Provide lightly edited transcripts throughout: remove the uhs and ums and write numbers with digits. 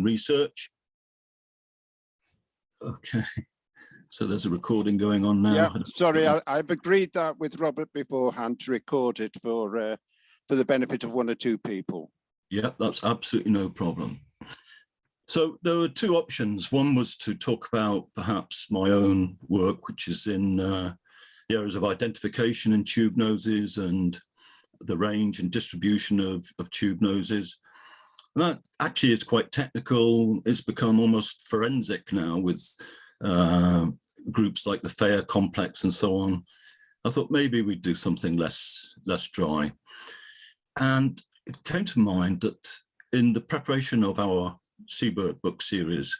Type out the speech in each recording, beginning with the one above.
research. Okay, so there's a recording going on now. Yeah, sorry, I've agreed that with Robert beforehand to record it for the benefit of one or two people. Yeah, that's absolutely no problem. So there were two options. One was to talk about perhaps my own work, which is in the areas of identification in tube noses and the range and distribution of tube noses. And that actually is quite technical. It's become almost forensic now with groups like the Fayre complex and so on. I thought maybe we'd do something less dry. And it came to mind that in the preparation of our Seabird book series,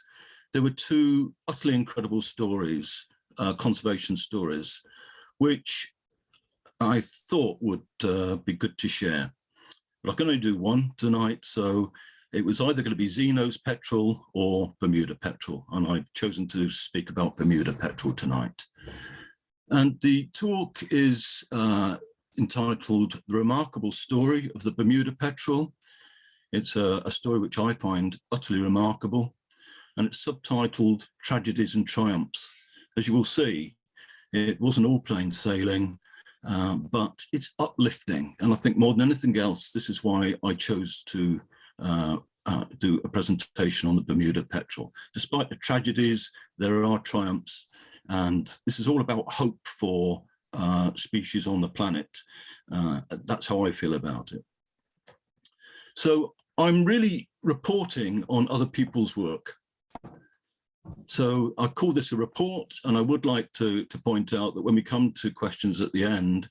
there were two utterly incredible stories, conservation stories, which I thought would be good to share. But I can only do one tonight, so it was either going to be Zeno's Petrol or Bermuda Petrel, and I've chosen to speak about Bermuda Petrel tonight. And the talk is entitled The Remarkable Story of the Bermuda Petrel. It's a story which I find utterly remarkable, and it's subtitled Tragedies and Triumphs. As you will see, it wasn't all plain sailing, but it's uplifting. And I think more than anything else, this is why I chose to do a presentation on the Bermuda Petrel. Despite the tragedies, there are triumphs, and this is all about hope for species on the planet. That's how I feel about it. So I'm really reporting on other people's work. So I call this a report, and I would like to point out that when we come to questions at the end,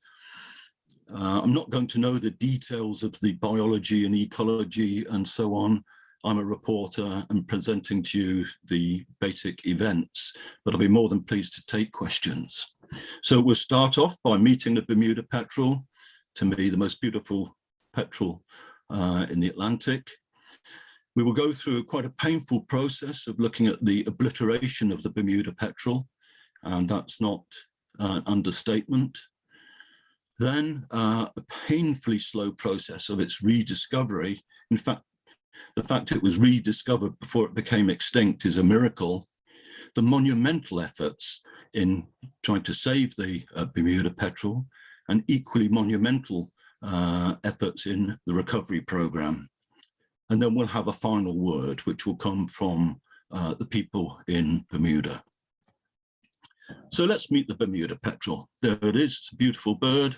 I'm not going to know the details of the biology and ecology and so on. I'm a reporter and presenting to you the basic events, but I'll be more than pleased to take questions. So we'll start off by meeting the Bermuda Petrel, to me the most beautiful petrel in the Atlantic. We will go through quite a painful process of looking at the obliteration of the Bermuda Petrel, and that's not an understatement. Then a painfully slow process of its rediscovery. In fact, the fact it was rediscovered before it became extinct is a miracle. The monumental efforts in trying to save the Bermuda Petrel, and equally monumental efforts in the recovery program. And then we'll have a final word, which will come from the people in Bermuda. So let's meet the Bermuda Petrel. There it is, it's a beautiful bird.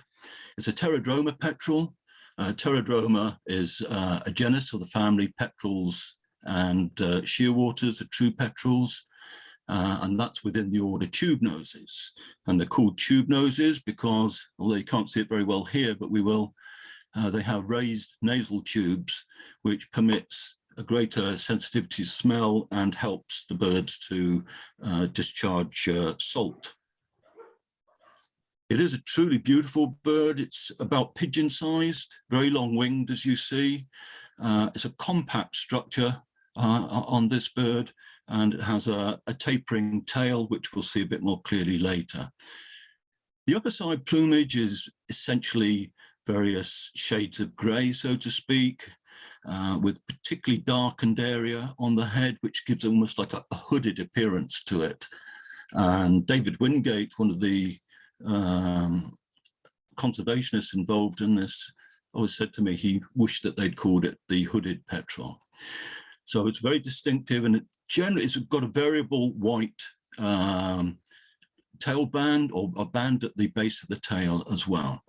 It's a pterodroma petrel. Pterodroma is a genus of the family petrels and shearwaters, the true petrels. And that's within the order tube noses. And they're called tube noses because, although you can't see it very well here, but we will, they have raised nasal tubes, which permits a greater sensitivity to smell and helps the birds to discharge salt. It is a truly beautiful bird. It's about pigeon-sized, very long-winged, as you see. It's a compact structure on this bird, and it has a tapering tail, which we'll see a bit more clearly later. The upper side plumage is essentially various shades of grey, so to speak, with particularly darkened area on the head, which gives almost like a hooded appearance to it. And David Wingate, one of the conservationists involved in this, always said to me he wished that they'd called it the hooded petrel. So it's very distinctive, and it's got a variable white tail band, or a band at the base of the tail as well.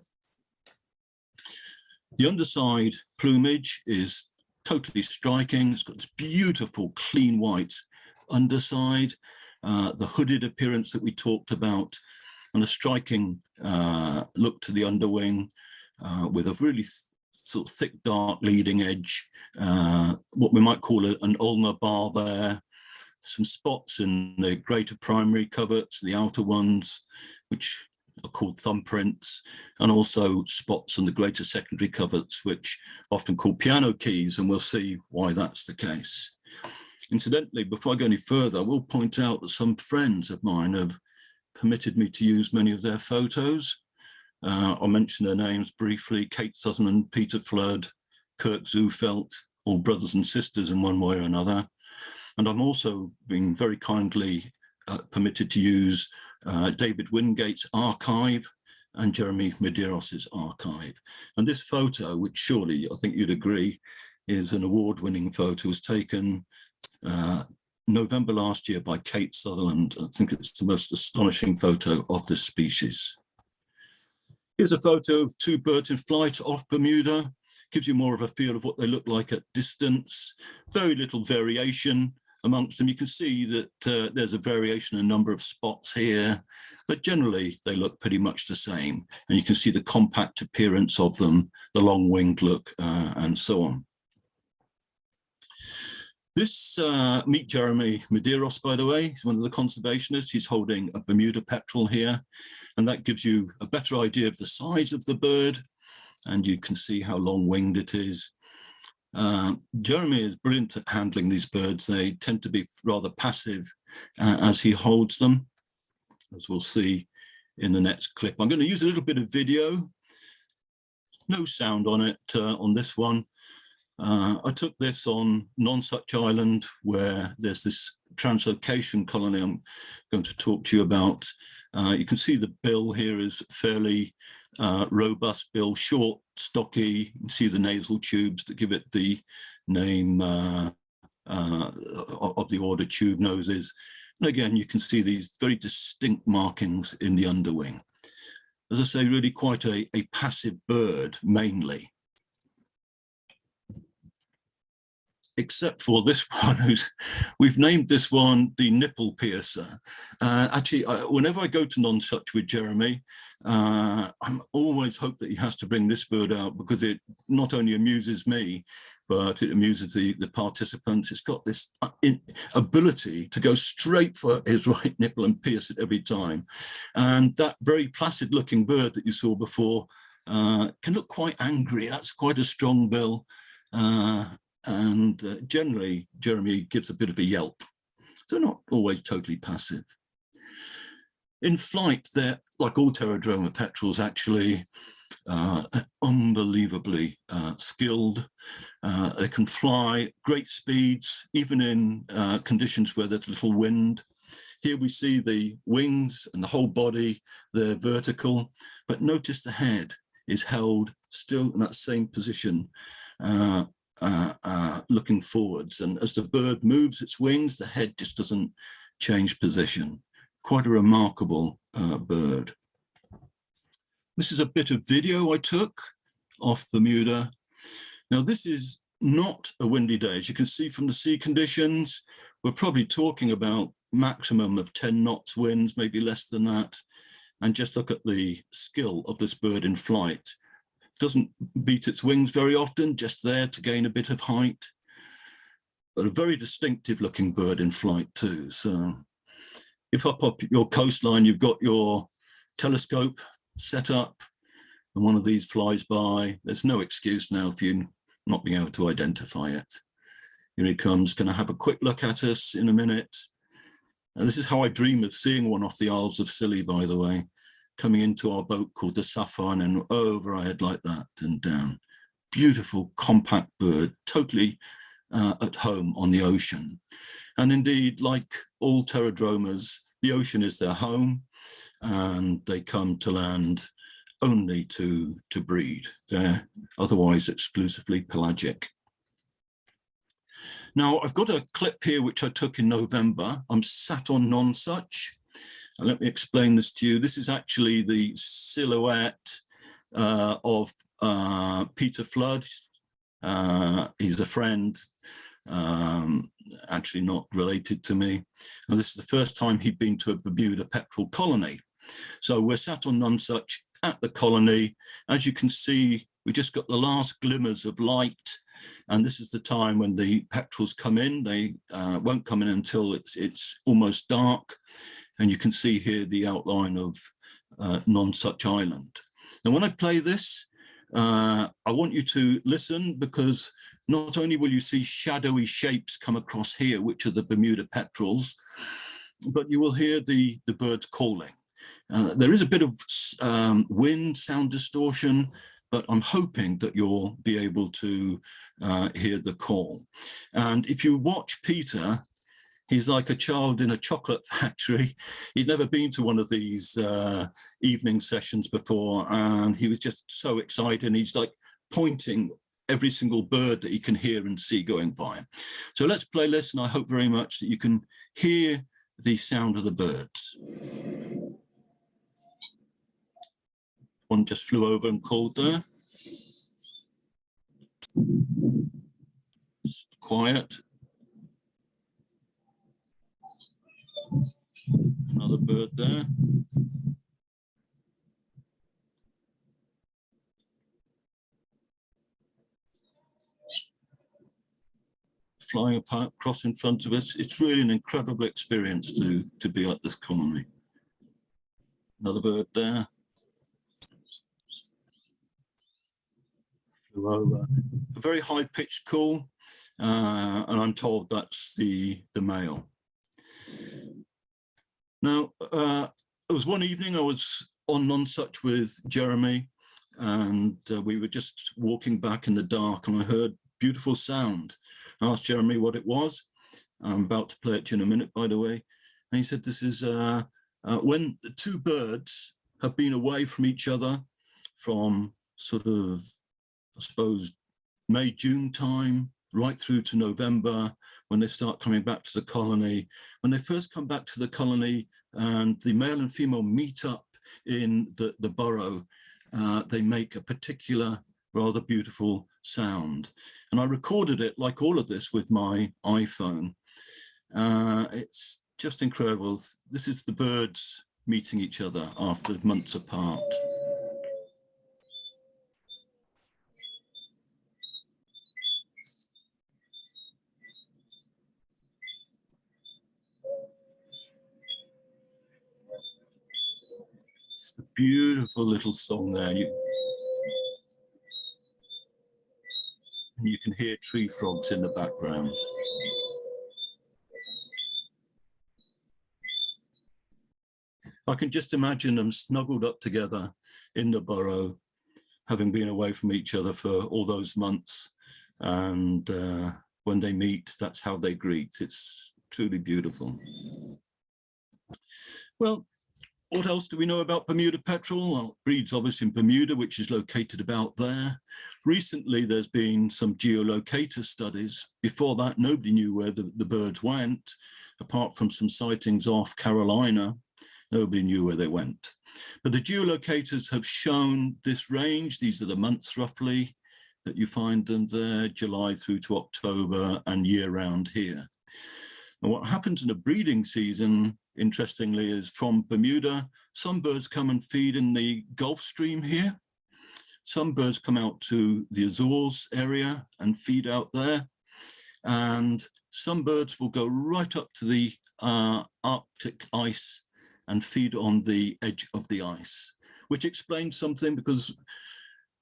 The underside plumage is totally striking. It's got this beautiful clean white underside, the hooded appearance that we talked about, and a striking look to the underwing with a really sort of thick, dark leading edge, what we might call an ulnar bar there, some spots in the greater primary coverts, the outer ones, which are called thumbprints, and also spots on the greater secondary coverts, which are often called piano keys, and we'll see why that's the case. Incidentally, before I go any further, I will point out that some friends of mine have permitted me to use many of their photos. I'll mention their names briefly: Kate Sutherland, Peter Flood, Kirk Zufelt, all brothers and sisters in one way or another. And I'm also being very kindly permitted to use David Wingate's archive and Jeremy Medeiros' archive. And this photo, which surely I think you'd agree is an award-winning photo, was taken November last year by Kate Sutherland. I think it's the most astonishing photo of this species. Here's a photo of two birds in flight off Bermuda. Gives you more of a feel of what they look like at distance. Very little variation amongst them. You can see that there's a variation in a number of spots here, but generally they look pretty much the same. And you can see the compact appearance of them, the long-winged look, and so on. This, meet Jeremy Medeiros, by the way. He's one of the conservationists. He's holding a Bermuda Petrel here, and that gives you a better idea of the size of the bird, and you can see how long-winged it is. Jeremy is brilliant at handling these birds. They tend to be rather passive as he holds them, as we'll see in the next clip. I'm going to use a little bit of video. No sound on it on this one. I took this on Nonsuch Island, where there's this translocation colony I'm going to talk to you about. You can see the bill here is fairly robust bill, short, stocky. You can see the nasal tubes that give it the name of the order, tube noses. And again, you can see these very distinct markings in the underwing. As I say, really quite a passive bird, mainly. Except for this one, we've named this one the nipple piercer. Actually, whenever I go to Nonsuch with Jeremy, I always hope that he has to bring this bird out, because it not only amuses me, but it amuses the participants. It's got this ability to go straight for his right nipple and pierce it every time. And that very placid looking bird that you saw before can look quite angry. That's quite a strong bill. And generally, Jeremy gives a bit of a yelp. So not always totally passive. In flight, they're, like all Pterodroma petrels, actually unbelievably skilled. They can fly great speeds, even in conditions where there's little wind. Here we see the wings and the whole body, they're vertical, but notice the head is held still in that same position, looking forwards, and as the bird moves its wings, the head just doesn't change position. Quite a remarkable bird. This is a bit of video I took off Bermuda. Now, this is not a windy day. As you can see from the sea conditions, we're probably talking about maximum of 10 knots winds, maybe less than that. And just look at the skill of this bird in flight. Doesn't beat its wings very often, just there to gain a bit of height, but a very distinctive looking bird in flight too. So if up your coastline, you've got your telescope set up and one of these flies by, there's no excuse now for you not being able to identify it. Here he comes, going to have a quick look at us in a minute. And this is how I dream of seeing one off the Isles of Scilly, by the way, coming into our boat called the Sapphire and over our head like that and down. Beautiful, compact bird, totally at home on the ocean. And indeed, like all pterodromas, the ocean is their home, and they come to land only to breed. They're otherwise exclusively pelagic. Now, I've got a clip here which I took in November. I'm sat on Nonsuch. And let me explain this to you. This is actually the silhouette of Peter Flood. He's a friend, actually not related to me. And this is the first time he'd been to a Bermuda Petrel colony. So we're sat on Nonsuch at the colony. As you can see, we just got the last glimmers of light. And this is the time when the petrels come in. They won't come in until it's almost dark. And you can see here the outline of Nonsuch Island. Now, when I play this, I want you to listen, because not only will you see shadowy shapes come across here, which are the Bermuda petrels, but you will hear the birds calling. There is a bit of wind, sound distortion, but I'm hoping that you'll be able to hear the call. And if you watch Peter, He's like a child in a chocolate factory. He'd never been to one of these evening sessions before, and he was just so excited. And he's like pointing every single bird that he can hear and see going by. So let's play this, and I hope very much that you can hear the sound of the birds. One just flew over and called there. Just quiet. Another bird there. Flying across in front of us. It's really an incredible experience to be at this colony. Another bird there. Flew over. A very high-pitched call, and I'm told that's the male. Now, it was one evening I was on Nonsuch with Jeremy, and we were just walking back in the dark, and I heard beautiful sound. I asked Jeremy what it was. I'm about to play it to you in a minute, by the way. And he said, this is when the two birds have been away from each other from sort of, I suppose, May, June time, right through to November, when they start coming back to the colony. When they first come back to the colony and the male and female meet up in the burrow, they make a particular, rather beautiful sound. And I recorded it, like all of this, with my iPhone. It's just incredible. This is the birds meeting each other after months apart. It's a beautiful little song there. And you can hear tree frogs in the background. I can just imagine them snuggled up together in the burrow, having been away from each other for all those months. And when they meet, that's how they greet. It's truly beautiful. Well, what else do we know about Bermuda Petrel? Well, it breeds obviously in Bermuda, which is located about there. Recently, there's been some geolocator studies. Before that, nobody knew where the birds went, apart from some sightings off Carolina. Nobody knew where they went. But the geolocators have shown this range. These are the months roughly that you find them there, July through to October and year round here. And what happens in the breeding season, interestingly, is from Bermuda, some birds come and feed in the Gulf Stream here. Some birds come out to the Azores area and feed out there. And some birds will go right up to the Arctic ice and feed on the edge of the ice, which explains something, because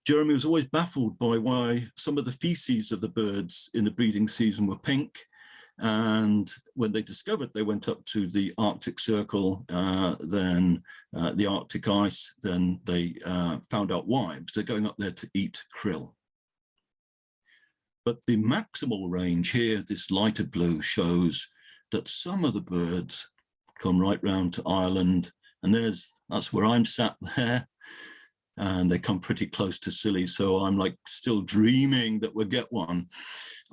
Jeremy was always baffled by why some of the feces of the birds in the breeding season were pink. And when they discovered they went up to the Arctic Circle, then the Arctic ice, then they found out why, because they're going up there to eat krill. But the maximal range here, this lighter blue, shows that some of the birds come right round to Ireland, and that's where I'm sat there, and they come pretty close to Scilly, so I'm like still dreaming that we'll get one.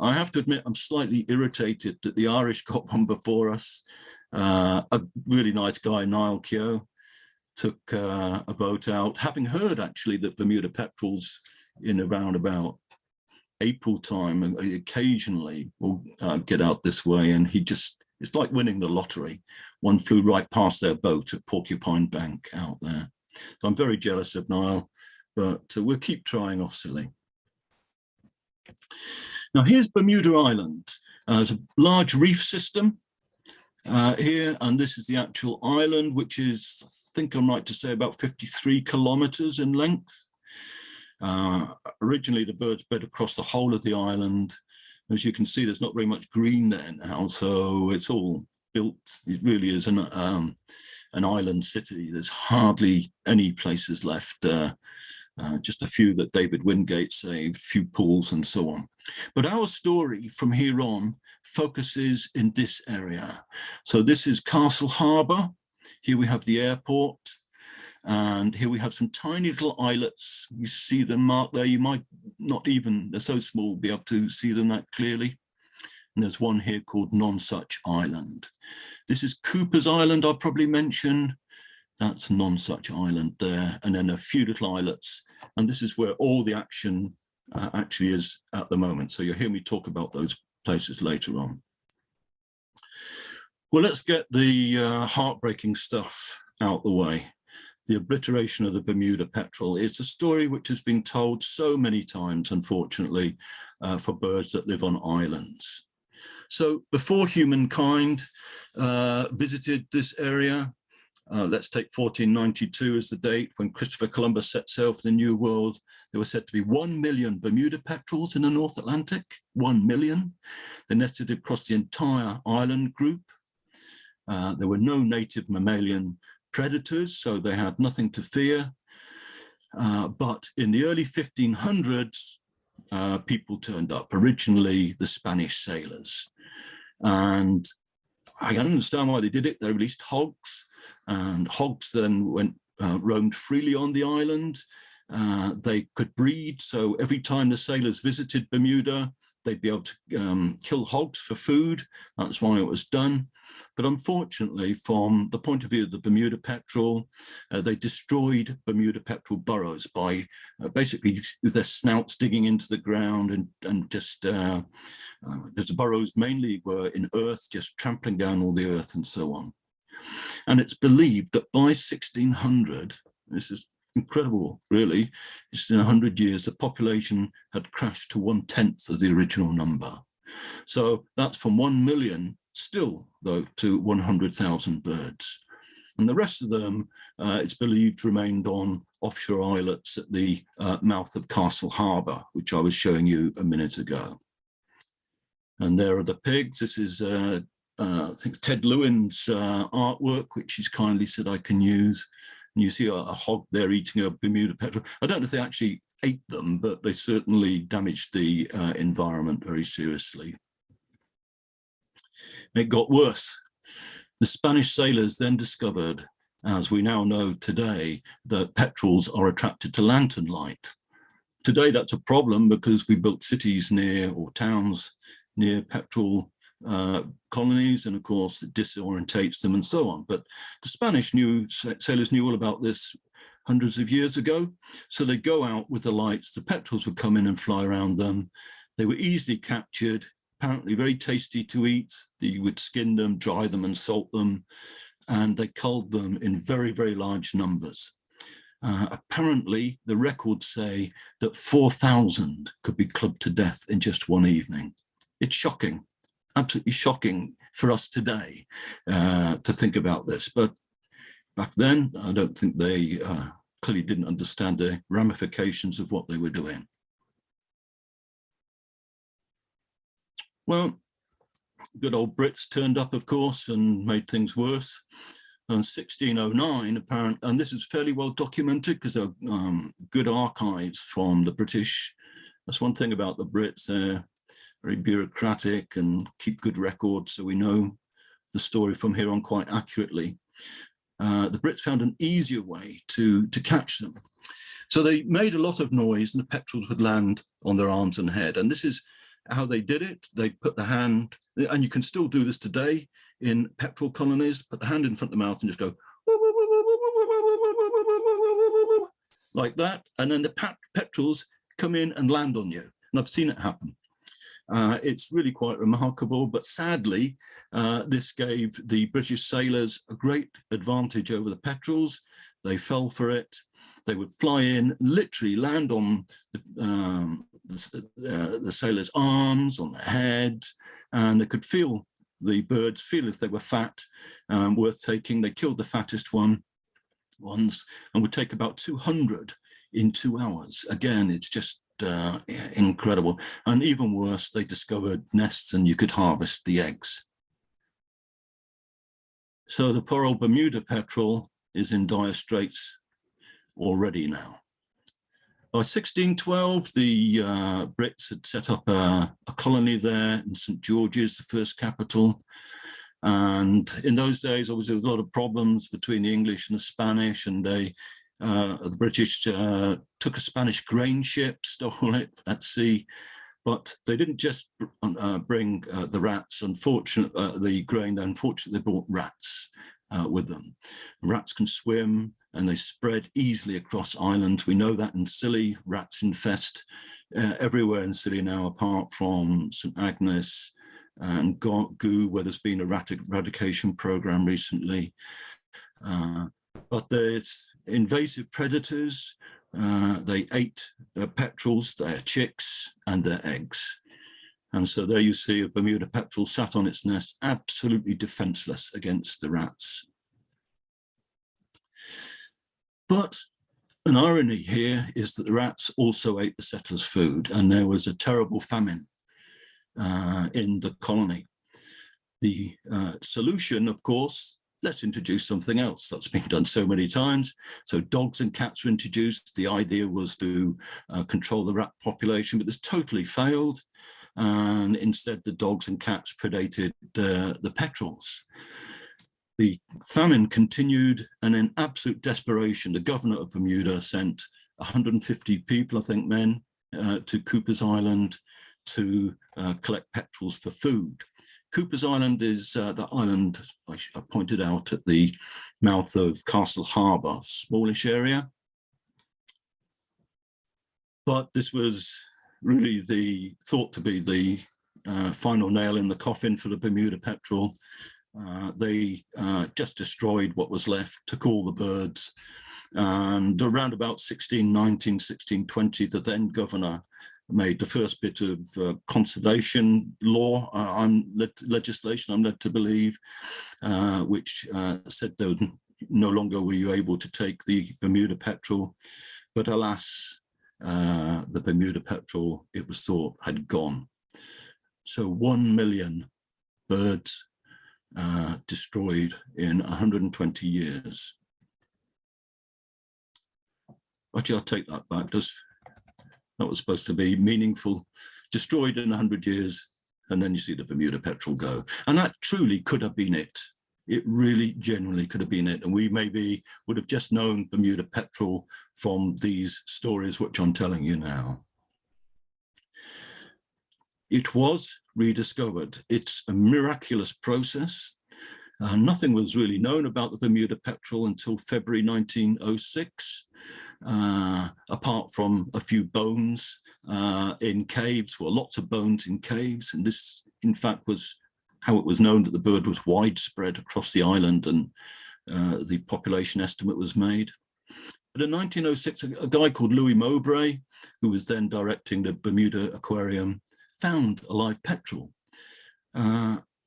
I have to admit I'm slightly irritated that the Irish got one before us. A really nice guy, Niall Keogh, took a boat out, having heard actually that Bermuda Petrels in around about April time and occasionally will get out this way, and it's like winning the lottery. One flew right past their boat at Porcupine Bank out there. So I'm very jealous of Niall, but we'll keep trying off Scilly. Now here's Bermuda Island. It's a large reef system here, and this is the actual island, which is, I think I'm right to say, about 53 kilometers in length. Originally, the birds bred across the whole of the island. As you can see, there's not very much green there now, so it's all built. It really is an island city. There's hardly any places left, just a few that David Wingate saved, a few pools and so on. But our story from here on focuses in this area. So this is Castle Harbour. Here we have the airport. And here we have some tiny little islets. You see them marked there. You might not even, they're so small, be able to see them that clearly. And there's one here called Nonsuch Island. This is Cooper's Island, I'll probably mention. That's Nonsuch Island there. And then a few little islets. And this is where all the action actually is at the moment. So you'll hear me talk about those places later on. Well, let's get the heartbreaking stuff out the way. The obliteration of the Bermuda Petrel is a story which has been told so many times, unfortunately, for birds that live on islands. So before humankind visited this area, let's take 1492 as the date when Christopher Columbus set sail for the New World. There were said to be 1 million Bermuda petrels in the North Atlantic, 1 million. They nested across the entire island group. There were no native mammalian predators, so they had nothing to fear. But in the early 1500s, people turned up, originally the Spanish sailors. And I understand why they did it. They released hogs, and hogs then roamed freely on the island. They could breed, so every time the sailors visited Bermuda, they'd be able to kill hogs for food. That's why it was done. But unfortunately, from the point of view of the Bermuda Petrel, they destroyed Bermuda Petrel burrows by basically their snouts digging into the ground and just, the burrows mainly were in earth, just trampling down all the earth and so on. And it's believed that by 1600, this is incredible, really, just in 100 years, the population had crashed to 1/10 of the original number. So that's from 1 million still, though, to 100,000 birds. And the rest of them, it's believed, remained on offshore islets at the mouth of Castle Harbour, which I was showing you a minute ago. And there are the pigs. This is, I think, Ted Lewin's artwork, which he's kindly said I can use. And you see a hog there eating a Bermuda Petrel. I don't know if they actually ate them, but they certainly damaged the environment very seriously. It got worse. The Spanish sailors then discovered, as we now know today, that petrels are attracted to lantern light. Today, that's a problem because we built cities near, or towns near petrel colonies, and of course it disorientates them and so on. But the Spanish sailors knew all about this hundreds of years ago. So they'd go out with the lights, the petrels would come in and fly around them. They were easily captured, apparently very tasty to eat. You would skin them, dry them and salt them, and they culled them in very, very large numbers. Apparently, the records say that 4,000 could be clubbed to death in just one evening. It's shocking, absolutely shocking for us today to think about this. But back then, I don't think they clearly didn't understand the ramifications of what they were doing. Well, good old Brits turned up, of course, and made things worse. In 1609, apparently, and this is fairly well documented because there are good archives from the British. That's one thing about the Brits, they're very bureaucratic and keep good records, so we know the story from here on quite accurately. The Brits found an easier way to catch them. So they made a lot of noise and the petrels would land on their arms and head. And this is how they did it. They put the hand, and you can still do this today in petrel colonies, put the hand in front of the mouth and just go like that. And then the petrels come in and land on you. And I've seen it happen. It's really quite remarkable, but sadly, this gave the British sailors a great advantage over the petrels. They fell for it. They would fly in, literally land on the sailors' arms, on their heads, and they could feel the birds, feel if they were fat, worth taking. They killed the fattest ones and would take about 200 in 2 hours. Again, it's just incredible. And even worse, they discovered nests and you could harvest the eggs. So the poor old Bermuda petrel is in dire straits already now. By 1612, the Brits had set up a colony there in St. George's, the first capital. And in those days, obviously, there was a lot of problems between the English and the Spanish, and the British took a Spanish grain ship, stole it at sea. But they didn't just bring the rats, the grain, unfortunately, they brought rats with them. Rats can swim and they spread easily across Ireland. We know that in Scilly, rats infest everywhere in Scilly now, apart from St. Agnes and Goo, where there's been a rat eradication program recently. But there's invasive predators. They ate petrels, their chicks, and their eggs. And so there you see a Bermuda petrel sat on its nest, absolutely defenseless against the rats. But an irony here is that the rats also ate the settlers' food, and there was a terrible famine in the colony. The solution, of course, let's introduce something else. That's been done so many times. So dogs and cats were introduced. The idea was to control the rat population, but this totally failed. And instead, the dogs and cats predated the petrels. The famine continued, and in absolute desperation, the governor of Bermuda sent 150 people, I think men, to Cooper's Island to collect petrels for food. Cooper's Island is the island I pointed out at the mouth of Castle Harbour, smallish area. But this was really thought to be the final nail in the coffin for the Bermuda Petrel. They just destroyed what was left, took all the birds, and around about 1619, 1620, the then governor made the first bit of conservation law, legislation, I'm led to believe, which said that no longer were you able to take the Bermuda Petrel, but alas, the Bermuda Petrel, it was thought, had gone. So 1 million birds destroyed in 120 years. Actually, I'll take that back. That was supposed to be meaningful. Destroyed in 100 years, and then you see the Bermuda Petrel go. And that truly could have been it. It really genuinely could have been it. And we maybe would have just known Bermuda Petrel from these stories, which I'm telling you now. It was rediscovered. It's a miraculous process. Nothing was really known about the Bermuda Petrel until February 1906. Apart from a few bones in caves, well, lots of bones in caves. And this, in fact, was how it was known that the bird was widespread across the island, and the population estimate was made. But in 1906, a guy called Louis Mowbray, who was then directing the Bermuda Aquarium, found a live petrel.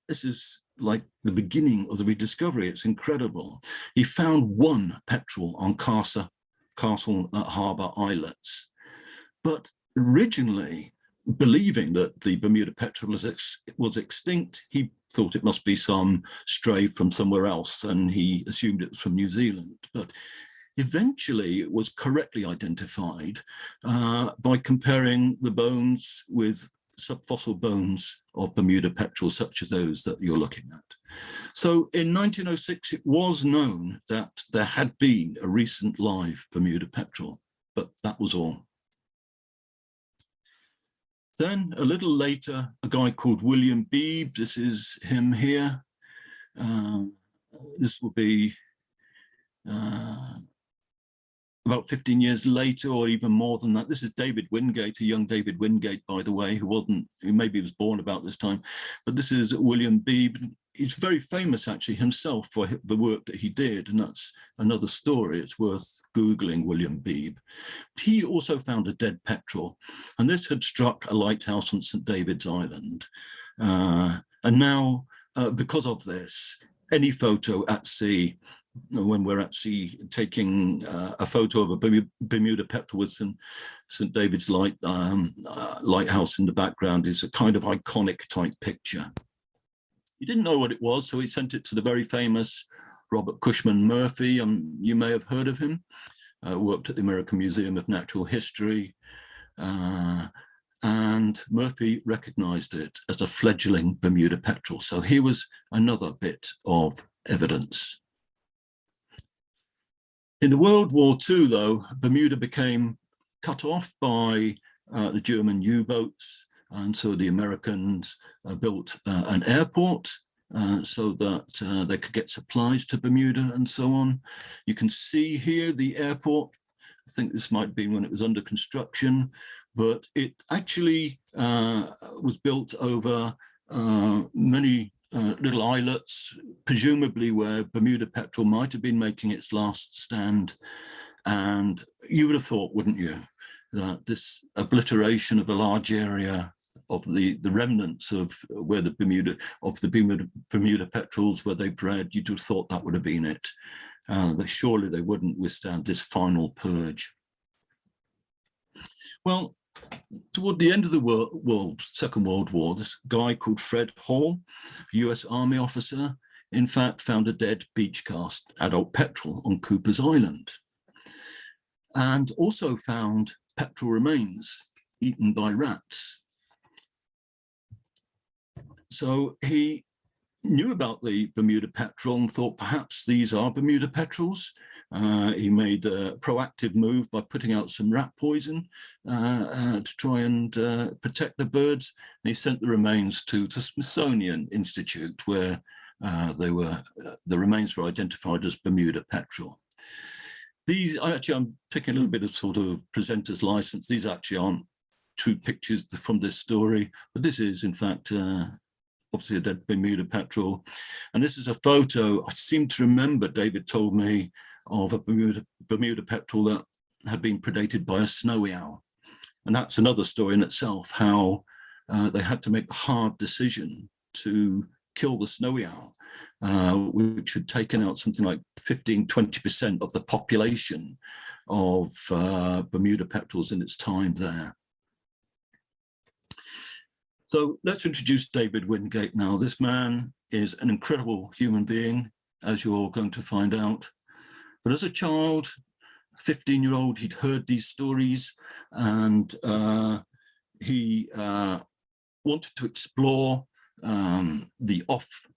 This is like the beginning of the rediscovery. It's incredible. He found one petrel on Castle Harbour islets, but originally believing that the Bermuda Petrel was extinct, he thought it must be some stray from somewhere else, and he assumed it was from New Zealand. But eventually it was correctly identified by comparing the bones with subfossil bones of Bermuda Petrel, such as those that you're looking at. So in 1906, it was known that there had been a recent live Bermuda Petrel, but that was all. Then a little later, a guy called William Beebe, this is him here. This will be about 15 years later, or even more than that. This is David Wingate, a young David Wingate, by the way, who maybe was born about this time. But this is William Beebe. He's very famous, actually, himself for the work that he did, and that's another story. It's worth Googling William Beebe. He also found a dead petrel, and this had struck a lighthouse on St. David's Island. And now, because of this, any photo at sea, when we're at sea taking a photo of a Bermuda Petrel with St. David's lighthouse in the background, is a kind of iconic type picture. He didn't know what it was, so he sent it to the very famous Robert Cushman Murphy. You may have heard of him. worked at the American Museum of Natural History, and Murphy recognized it as a fledgling Bermuda petrel. So here was another bit of evidence. In the World War II, though, Bermuda became cut off by the German U-boats, and so the Americans built an airport so that they could get supplies to Bermuda and so on. You can see here the airport. I think this might be when it was under construction, but it actually was built over many little islets, presumably where Bermuda Petrel might have been making its last stand. And you would have thought, wouldn't you, that this obliteration of a large area of the remnants of where the Bermuda petrels, where they bred, you'd have thought that would have been it. But surely they wouldn't withstand this final purge. Well, toward the end of the Second World War, this guy called Fred Hall, a US Army officer, in fact found a dead beach cast adult petrel on Cooper's Island, and also found petrel remains eaten by rats. So he knew about the Bermuda petrel and thought perhaps these are Bermuda petrels. He made a proactive move by putting out some rat poison to try and protect the birds. And he sent the remains to the Smithsonian Institute, where the remains were identified as Bermuda petrel. These, I'm taking a little bit of sort of presenter's license. These actually aren't true pictures from this story, but this is in fact obviously a dead Bermuda petrel. And this is a photo, I seem to remember David told me, of a Bermuda petrel that had been predated by a snowy owl. And that's another story in itself, how they had to make a hard decision to kill the snowy owl, which had taken out something like 15–20% of the population of Bermuda petrels in its time there. So let's introduce David Wingate now. This man is an incredible human being, as you're all going to find out. But as a child, 15-year-old, he'd heard these stories, and he wanted to explore the off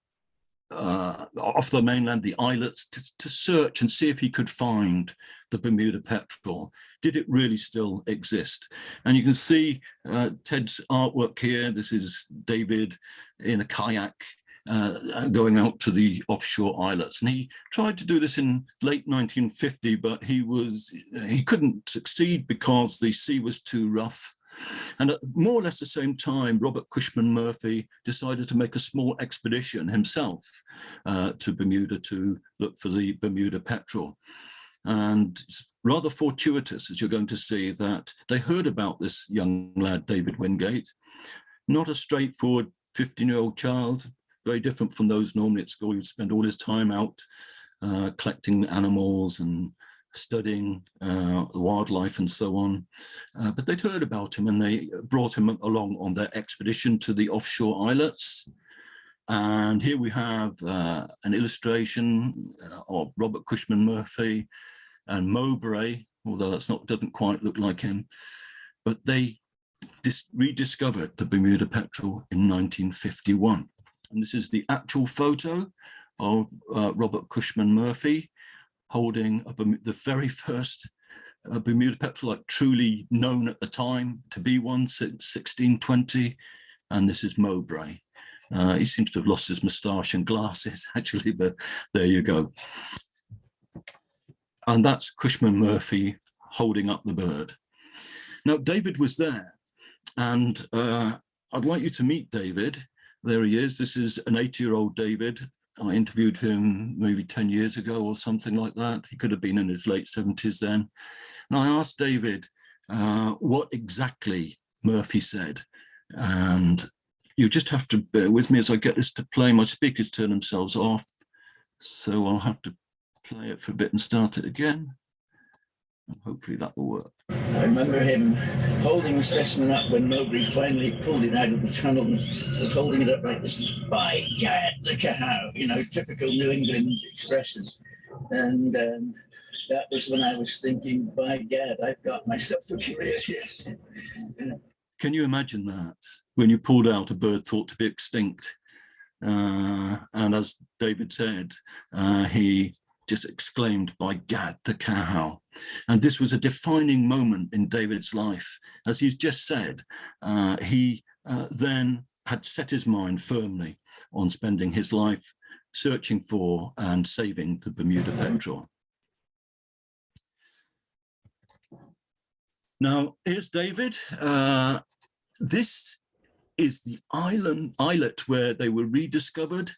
the mainland, the islets, to search and see if he could find the Bermuda petrel. Did it really still exist? And you can see Ted's artwork here. This is David in a kayak going out to the offshore islets. And he tried to do this in late 1950, but he couldn't succeed because the sea was too rough. And at more or less the same time, Robert Cushman Murphy decided to make a small expedition himself to Bermuda to look for the Bermuda petrel. And it's rather fortuitous, as you're going to see, that they heard about this young lad, David Wingate, not a straightforward 15-year-old child, very different from those normally at school. He'd spend all his time out collecting animals and studying wildlife and so on. But they'd heard about him and they brought him along on their expedition to the offshore islets. And here we have an illustration of Robert Cushman Murphy and Mowbray, although doesn't quite look like him, but they rediscovered the Bermuda petrel in 1951. And this is the actual photo of Robert Cushman Murphy holding the very first Bermuda petrel, like truly known at the time to be one, since 1620. And this is Mowbray. He seems to have lost his moustache and glasses, actually, but there you go. And that's Cushman Murphy holding up the bird. Now, David was there, and I'd like you to meet David. There he is. This is an 80-year-old David. I interviewed him maybe 10 years ago or something like that. He could have been in his late 70s then. And I asked David what exactly Murphy said. And you just have to bear with me as I get this to play. My speakers turn themselves off, so I'll have to play it for a bit and start it again. Hopefully that will work. I remember him holding the specimen up when Mowbray finally pulled it out of the tunnel, and sort of holding it up like this, by gad, look at how, typical New England expression. And that was when I was thinking, by gad, I've got myself a career here. Can you imagine that when you pulled out a bird thought to be extinct? And as David said, he just exclaimed, by gad, the cow. And this was a defining moment in David's life. As he's just said, he then had set his mind firmly on spending his life searching for and saving the Bermuda Petrel. Now, here's David. This is the islet where they were rediscovered.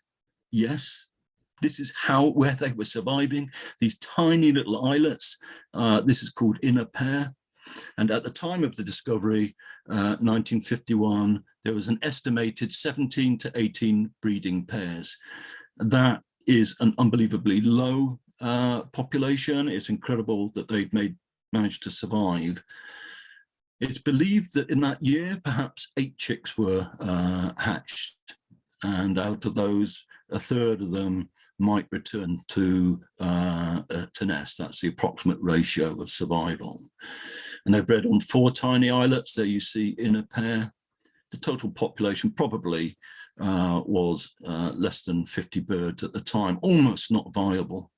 Yes, this is where they were surviving, these tiny little islets. This is called inner pair. And at the time of the discovery, 1951, there was an estimated 17 to 18 breeding pairs. That is an unbelievably low population. It's incredible that they'd managed to survive. It's believed that in that year, perhaps 8 chicks were hatched. And out of those, a third of them might return to nest. That's the approximate ratio of survival. And they're bred on 4 tiny islets. There you see inner pair. The total population probably was less than 50 birds at the time, almost not viable.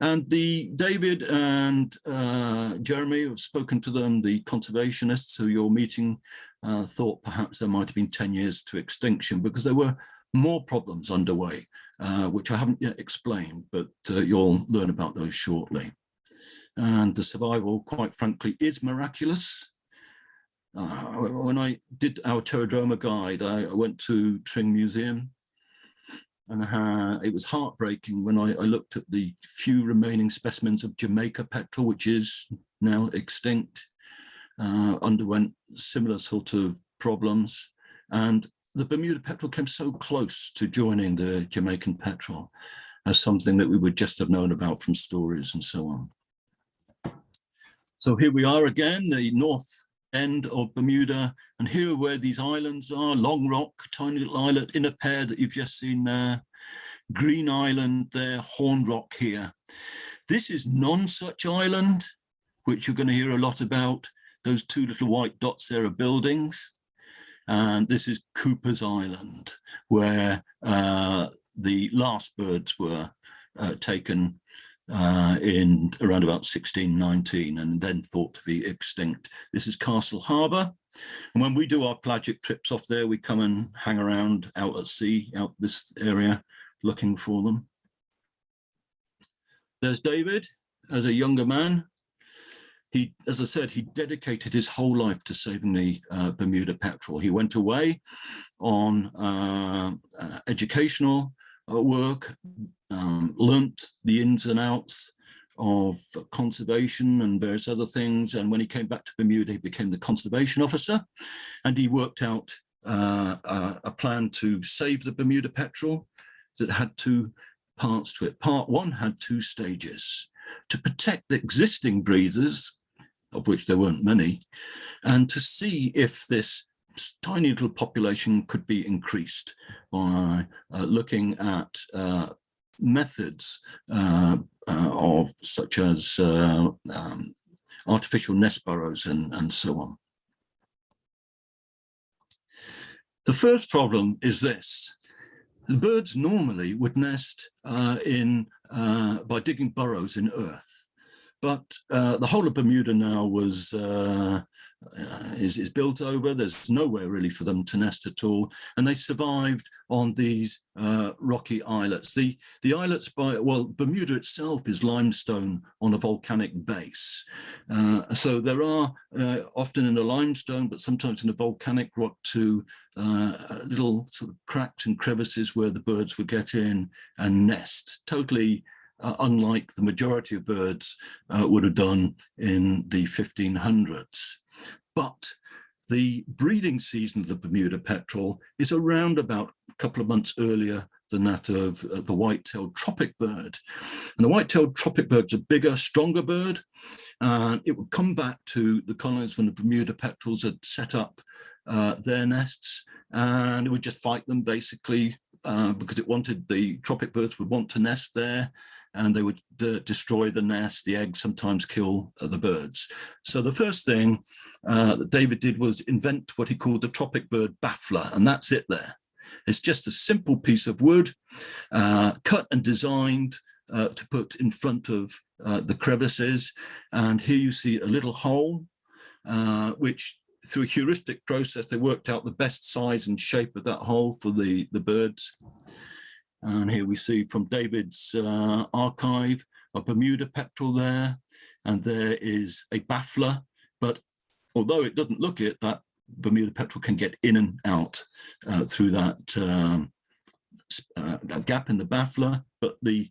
And David and Jeremy have spoken to them, the conservationists who you're meeting, thought perhaps there might have been 10 years to extinction because there were more problems underway, which I haven't yet explained, but you'll learn about those shortly. And the survival, quite frankly, is miraculous. When I did our Pterodroma guide, I went to Tring Museum, and it was heartbreaking when I looked at the few remaining specimens of Jamaica petrel, which is now extinct, underwent similar sort of problems. And the Bermuda petrel came so close to joining the Jamaican petrel as something that we would just have known about from stories and so on. So here we are again, the north end of Bermuda, and here where these islands are, Long Rock, tiny little islet, inner pair that you've just seen there, Green Island there, Horn Rock here. This is Nonsuch Island, which you're going to hear a lot about. Those 2 little white dots there are buildings. And this is Cooper's Island, where the last birds were taken in around about 1619 and then thought to be extinct. This is Castle Harbour. And when we do our pelagic trips off there, we come and hang around out at sea, out this area, looking for them. There's David as a younger man. He, as I said, he dedicated his whole life to saving the Bermuda Petrel. He went away on educational work, learnt the ins and outs of conservation and various other things. And when he came back to Bermuda, he became the conservation officer, and he worked out a plan to save the Bermuda Petrel that had 2 parts to it. Part 1 had 2 stages: to protect the existing breeders, of which there weren't many, and to see if this tiny little population could be increased by looking at methods of such as artificial nest burrows and so on. The first problem is this: the birds normally would nest by digging burrows in earth. But the whole of Bermuda now is built over. There's nowhere really for them to nest at all, and they survived on these rocky islets. The islets Bermuda itself is limestone on a volcanic base, so there are often in the limestone, but sometimes in the volcanic rock too, little sort of cracks and crevices where the birds would get in and nest. Totally unlike the majority of birds would have done in the 1500s. But the breeding season of the Bermuda Petrel is around about a couple of months earlier than that of the white-tailed tropic bird. And the white-tailed tropic bird's a bigger, stronger bird, and it would come back to the colonies when the Bermuda Petrels had set up their nests, and it would just fight them basically because it wanted, the tropic birds would want to nest there, and they would destroy the nest. The eggs sometimes kill the birds. So the first thing that David did was invent what he called the tropic bird baffler, and that's it there. It's just a simple piece of wood, cut and designed to put in front of the crevices. And here you see a little hole, which through a heuristic process, they worked out the best size and shape of that hole for the birds. And here we see from David's archive, a Bermuda Petrel there, and there is a baffler. But although it doesn't look it, that Bermuda Petrel can get in and out through that gap in the baffler, but the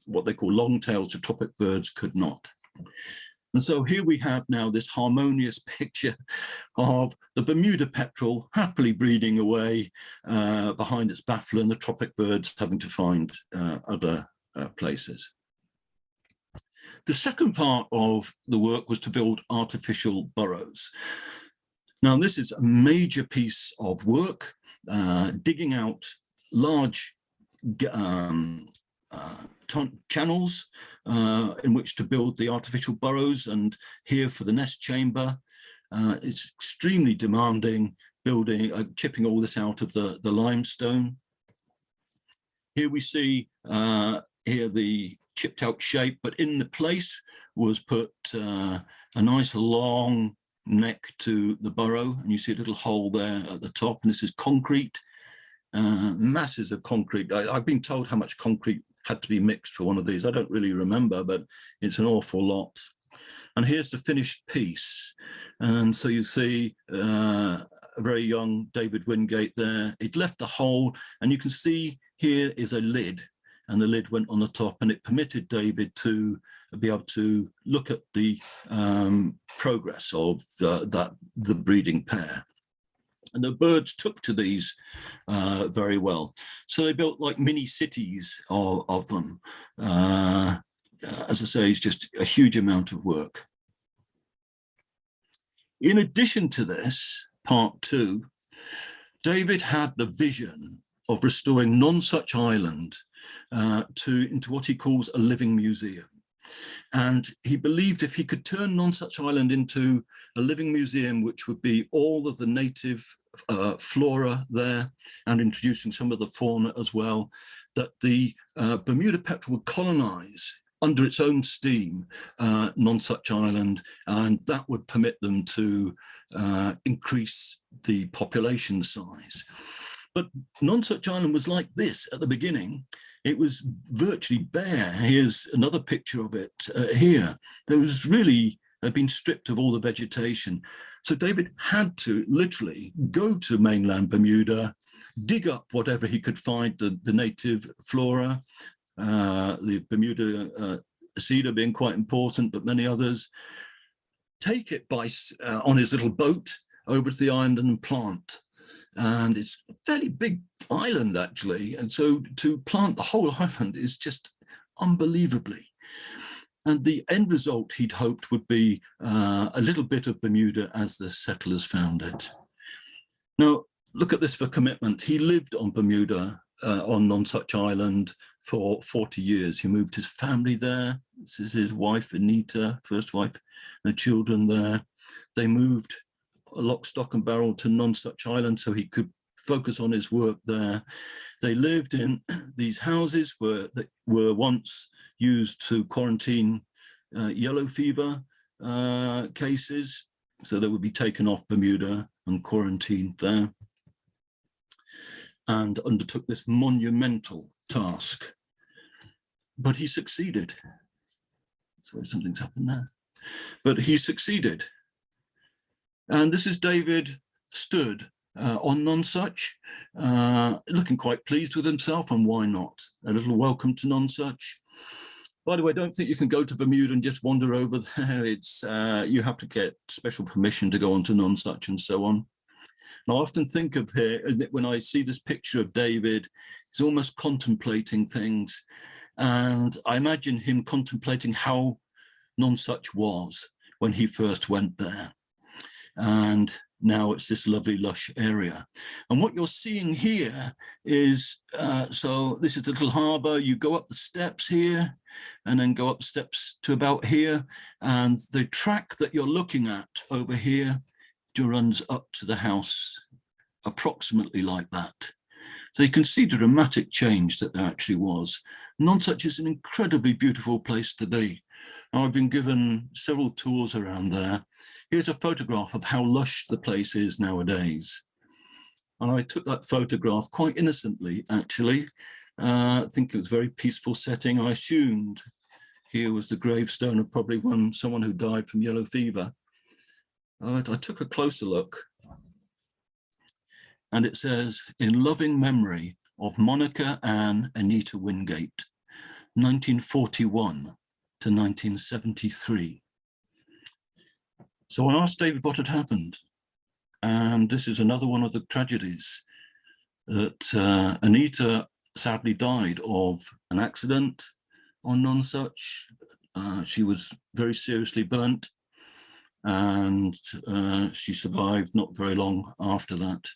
what they call long-tailed tropic birds could not. And so here we have now this harmonious picture of the Bermuda Petrel happily breeding away behind its baffler, and the tropic birds having to find other places. The second part of the work was to build artificial burrows. Now, this is a major piece of work, digging out large channels in which to build the artificial burrows. And here for the nest chamber, it's extremely demanding, building, chipping all this out of the limestone. Here we see here the chipped out shape, but in the place was put a nice long neck to the burrow, and you see a little hole there at the top, and this is concrete, masses of concrete. I've been told how much concrete had to be mixed for one of these. I don't really remember, but it's an awful lot. And here's the finished piece. And so you see a very young David Wingate there. He'd left the hole, and you can see here is a lid, and the lid went on the top, and it permitted David to be able to look at the progress of the breeding pair. And the birds took to these very well. So they built like mini cities of them. As I say, it's just a huge amount of work. In addition to this, part two, David had the vision of restoring Nonsuch Island into what he calls a living museum. And he believed if he could turn Nonsuch Island into a living museum, which would be all of the native flora there and introducing some of the fauna as well, that the Bermuda Petrel would colonize under its own steam Nonsuch Island, and that would permit them to increase the population size. But Nonsuch Island was like this at the beginning. It was virtually bare. Here's another picture of it here. There was really been stripped of all the vegetation. So David had to literally go to mainland Bermuda, dig up whatever he could find, the native flora, the Bermuda cedar being quite important, but many others, take it on his little boat over to the island and plant. And it's a fairly big island, actually. And so to plant the whole island is just unbelievably. And the end result he'd hoped would be a little bit of Bermuda as the settlers found it. Now, look at this for commitment. He lived on Bermuda, on Nonsuch Island, for 40 years. He moved his family there. This is his wife, Anita, first wife, and the children there. They moved lock, stock and barrel to Nonsuch Island so he could focus on his work there. They lived in these houses that were once used to quarantine yellow fever cases. So they would be taken off Bermuda and quarantined there, and undertook this monumental task. But he succeeded. Sorry, something's happened there. But he succeeded. And this is David stood on Nonsuch, looking quite pleased with himself, and why not? A little welcome to Nonsuch. By the way, I don't think you can go to Bermuda and just wander over there. It's you have to get special permission to go onto Nonsuch and so on. And I often think of here, when I see this picture of David, he's almost contemplating things. And I imagine him contemplating how Nonsuch was when he first went there. And now it's this lovely lush area. And what you're seeing here is, so this is the little harbour. You go up the steps here and then go up the steps to about here. And the track that you're looking at over here runs up to the house, approximately like that. So you can see the dramatic change that there actually was. Nonsuch is an incredibly beautiful place to be. Now, I've been given several tours around there. Here's a photograph of how lush the place is nowadays. And I took that photograph quite innocently, actually. I think it was a very peaceful setting. I assumed here was the gravestone of probably someone who died from yellow fever. I took a closer look. And it says, in loving memory of Monica Ann Anita Wingate, 1941 to 1973. So I asked David what had happened. And this is another one of the tragedies that Anita sadly died of an accident on Nonsuch. She was very seriously burnt and she survived not very long after that.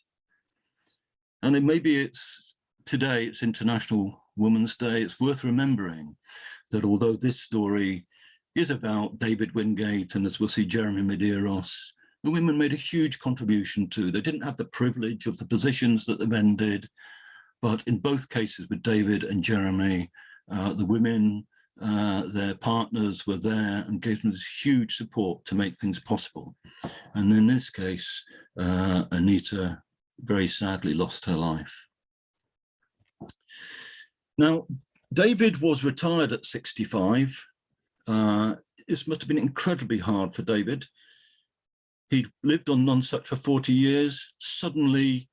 And maybe today it's International Women's Day. It's worth remembering that although this story is about David Wingate and, as we'll see, Jeremy Medeiros, the women made a huge contribution too. They didn't have the privilege of the positions that the men did, but in both cases with David and Jeremy, the women, their partners were there and gave them this huge support to make things possible. And in this case, Anita very sadly lost her life. Now, David was retired at 65. This must have been incredibly hard for David. He'd lived on Nonsuch for 40 years. Suddenly,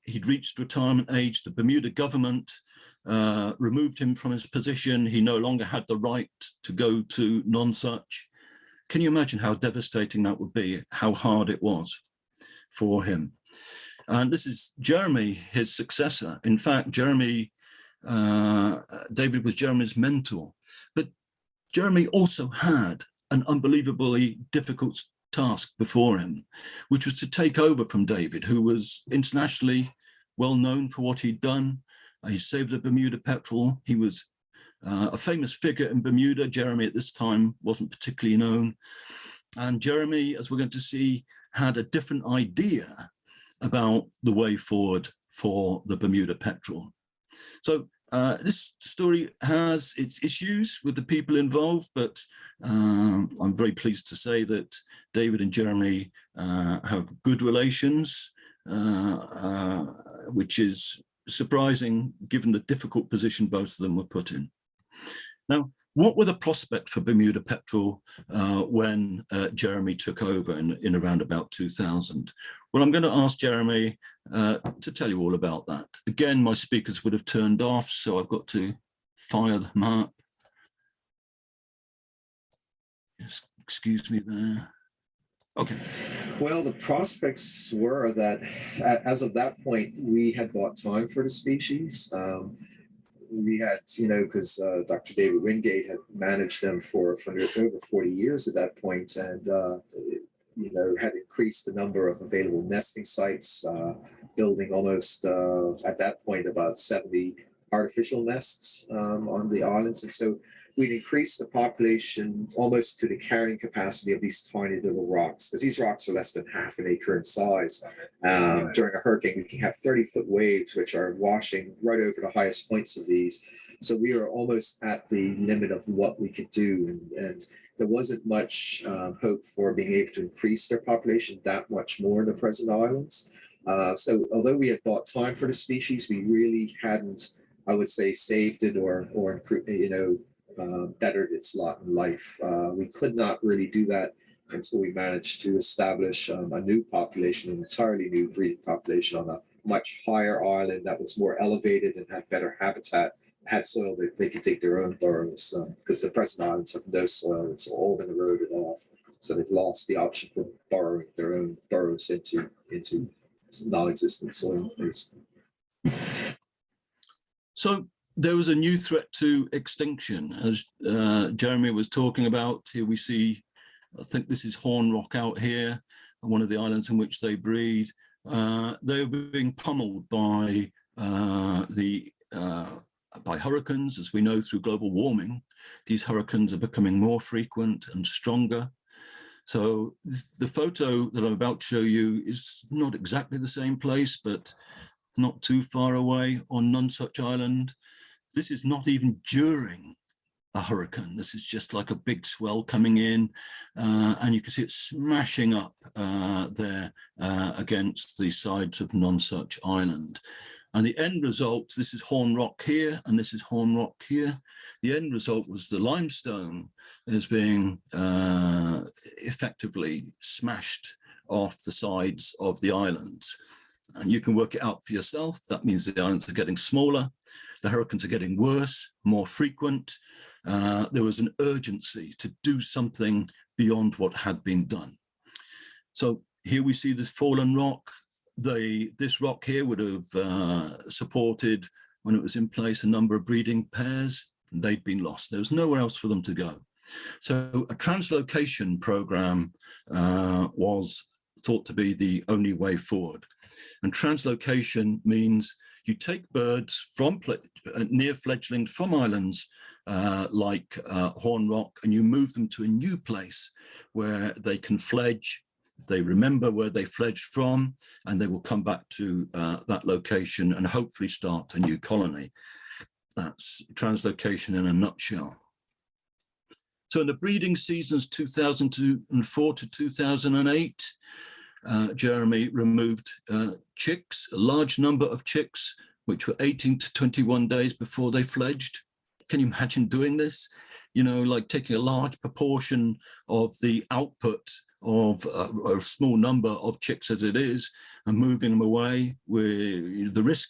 he'd reached retirement age. The Bermuda government removed him from his position. He no longer had the right to go to Nonsuch. Can you imagine how devastating that would be, how hard it was for him? And this is Jeremy, his successor. In fact, David was Jeremy's mentor. But Jeremy also had an unbelievably difficult task before him, which was to take over from David, who was internationally well known for what he'd done. He saved the Bermuda Petrel. He was a famous figure in Bermuda. Jeremy at this time wasn't particularly known. And Jeremy, as we're going to see, had a different idea about the way forward for the Bermuda Petrel. So this story has its issues with the people involved, but I'm very pleased to say that David and Jeremy have good relations, which is surprising given the difficult position both of them were put in. Now, what were the prospects for Bermuda Petrel when Jeremy took over in around about 2000? Well, I'm going to ask Jeremy to tell you all about that. Again, my speakers would have turned off, so I've got to fire them up. Just excuse me there. Okay. Well, the prospects were that as of that point, we had bought time for the species. We had, because Dr. David Wingate had managed them for over 40 years at that point, and had increased the number of available nesting sites, building almost at that point about 70 artificial nests on the islands. And so we'd increased the population almost to the carrying capacity of these tiny little rocks, because these rocks are less than half an acre in size. During a hurricane, we can have 30-foot waves, which are washing right over the highest points of these. So we were almost at the limit of what we could do. And there wasn't much hope for being able to increase their population that much more in the present islands. So although we had bought time for the species, we really hadn't, I would say, saved it or bettered its lot in life. We could not really do that until we managed to establish a new population, an entirely new breeding population on a much higher island that was more elevated and had better habitat, had soil that they could dig their own burrows, because the present islands have no soil. It's all been eroded off. So they've lost the option for burrowing their own burrows into non-existent soil. So there was a new threat to extinction, as Jeremy was talking about. Here we see, I think this is Horn Rock out here. one of the islands in which they breed. They were being pummeled by hurricanes. As we know, through global warming, these hurricanes are becoming more frequent and stronger. So the photo that I'm about to show you is not exactly the same place, but not too far away on Nonsuch Island. This is not even during a hurricane. This is just like a big swell coming in, and you can see it smashing up there against the sides of Nonsuch Island. And the end result, this is Horn Rock here, and this is Horn Rock here. The end result was the limestone is being effectively smashed off the sides of the islands. And you can work it out for yourself. That means the islands are getting smaller, the hurricanes are getting worse, more frequent. There was an urgency to do something beyond what had been done. So here we see this fallen rock. This rock here would have supported, when it was in place, a number of breeding pairs. They'd been lost. There was nowhere else for them to go. So a translocation program was thought to be the only way forward. And translocation means you take birds from near fledglings from islands like Horn Rock, and you move them to a new place where they can fledge. They remember where they fledged from, and they will come back to that location and hopefully start a new colony. That's translocation in a nutshell. So in the breeding seasons 2004 to 2008, Jeremy removed chicks, a large number of chicks, which were 18 to 21 days before they fledged. Can you imagine doing this? You know, like taking a large proportion of the output of a small number of chicks as it is and moving them away, where the risk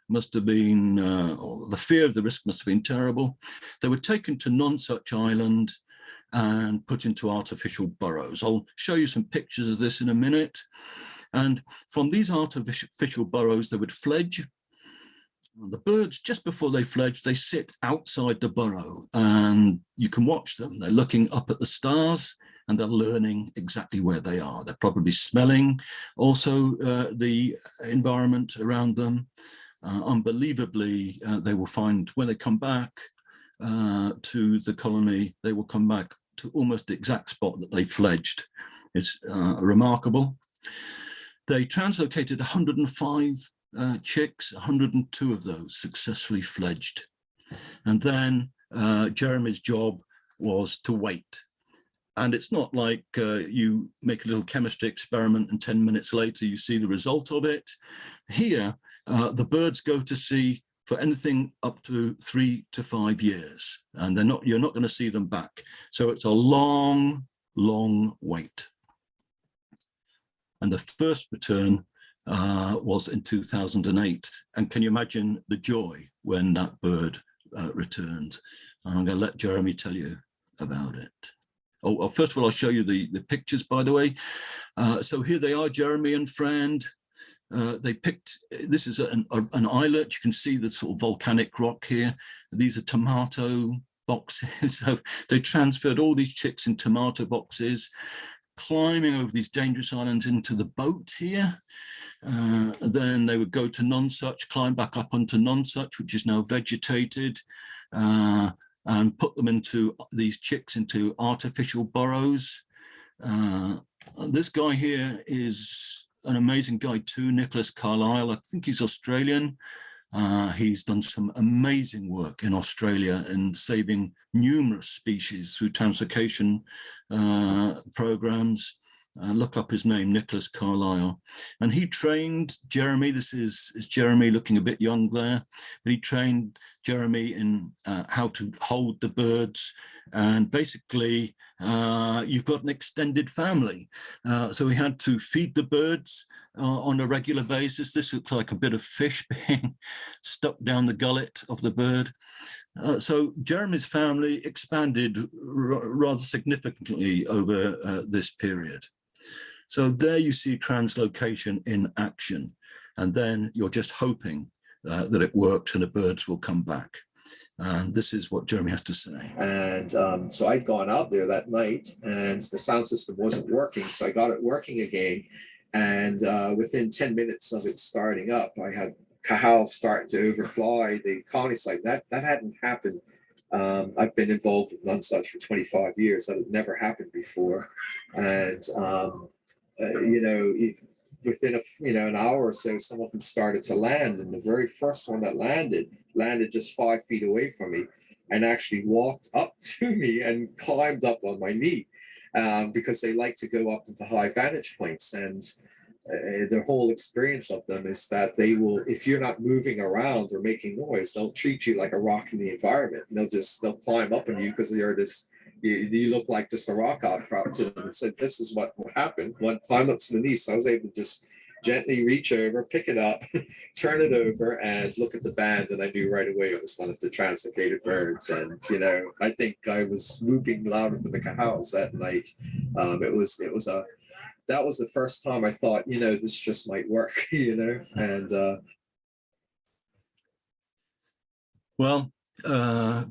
must have been, or the fear of the risk must have been terrible. They were taken to Nonsuch Island and put into artificial burrows. I'll show you some pictures of this in a minute. And from these artificial burrows, they would fledge. The birds, just before they fledge, they sit outside the burrow and you can watch them. They're looking up at the stars and they're learning exactly where they are. They're probably smelling also the environment around them. Unbelievably, they will find when they come back to the colony, they will come back to almost the exact spot that they fledged. It's remarkable. They translocated 105 chicks, 102 of those successfully fledged. And then Jeremy's job was to wait. And it's not like you make a little chemistry experiment and 10 minutes later you see the result of it. Here, the birds go to sea for anything up to 3 to 5 years, and you're not going to see them back. So it's a long, long wait. And the first return was in 2008. And can you imagine the joy when that bird returned? I'm going to let Jeremy tell you about it. Oh, first of all, I'll show you the pictures, by the way. So here they are, Jeremy and friend. They picked, this is an islet. You can see the sort of volcanic rock here. These are tomato boxes. So they transferred all these chicks in tomato boxes, climbing over these dangerous islands into the boat here. Then they would go to Nonsuch, climb back up onto Nonsuch, which is now vegetated, and put them into these chicks into artificial burrows. This guy here is an amazing guy too, Nicholas Carlisle. I think he's Australian. He's done some amazing work in Australia in saving numerous species through translocation programs. Look up his name, Nicholas Carlisle. And he trained Jeremy, this is Jeremy looking a bit young there, but he trained Jeremy in how to hold the birds. And basically, you've got an extended family. So he had to feed the birds on a regular basis. This looks like a bit of fish being stuck down the gullet of the bird. So Jeremy's family expanded rather significantly over this period. So there you see translocation in action, and then you're just hoping that it works and the birds will come back. And this is what Jeremy has to say. And so I'd gone out there that night and the sound system wasn't working. So I got it working again. And within 10 minutes of it starting up, I had Cahal start to overfly the colony site. That hadn't happened. I've been involved with Nonsuch for 25 years. That had never happened before. And, within an hour or so, some of them started to land. And the very first one that landed just 5 feet away from me and actually walked up to me and climbed up on my knee because they like to go up into high vantage points. And the whole experience of them is that they will, if you're not moving around or making noise, they'll treat you like a rock in the environment. And they'll climb up on you because you're you look like just a rock outcrop to them. And said, this is what happened. One climbed up to the knee. So I was able to just gently reach over, pick it up, turn it over, and look at the band. And I knew right away it was one of the translocated birds. And, I think I was whooping louder than the Cahals that night. That was the first time I thought, this just might work, and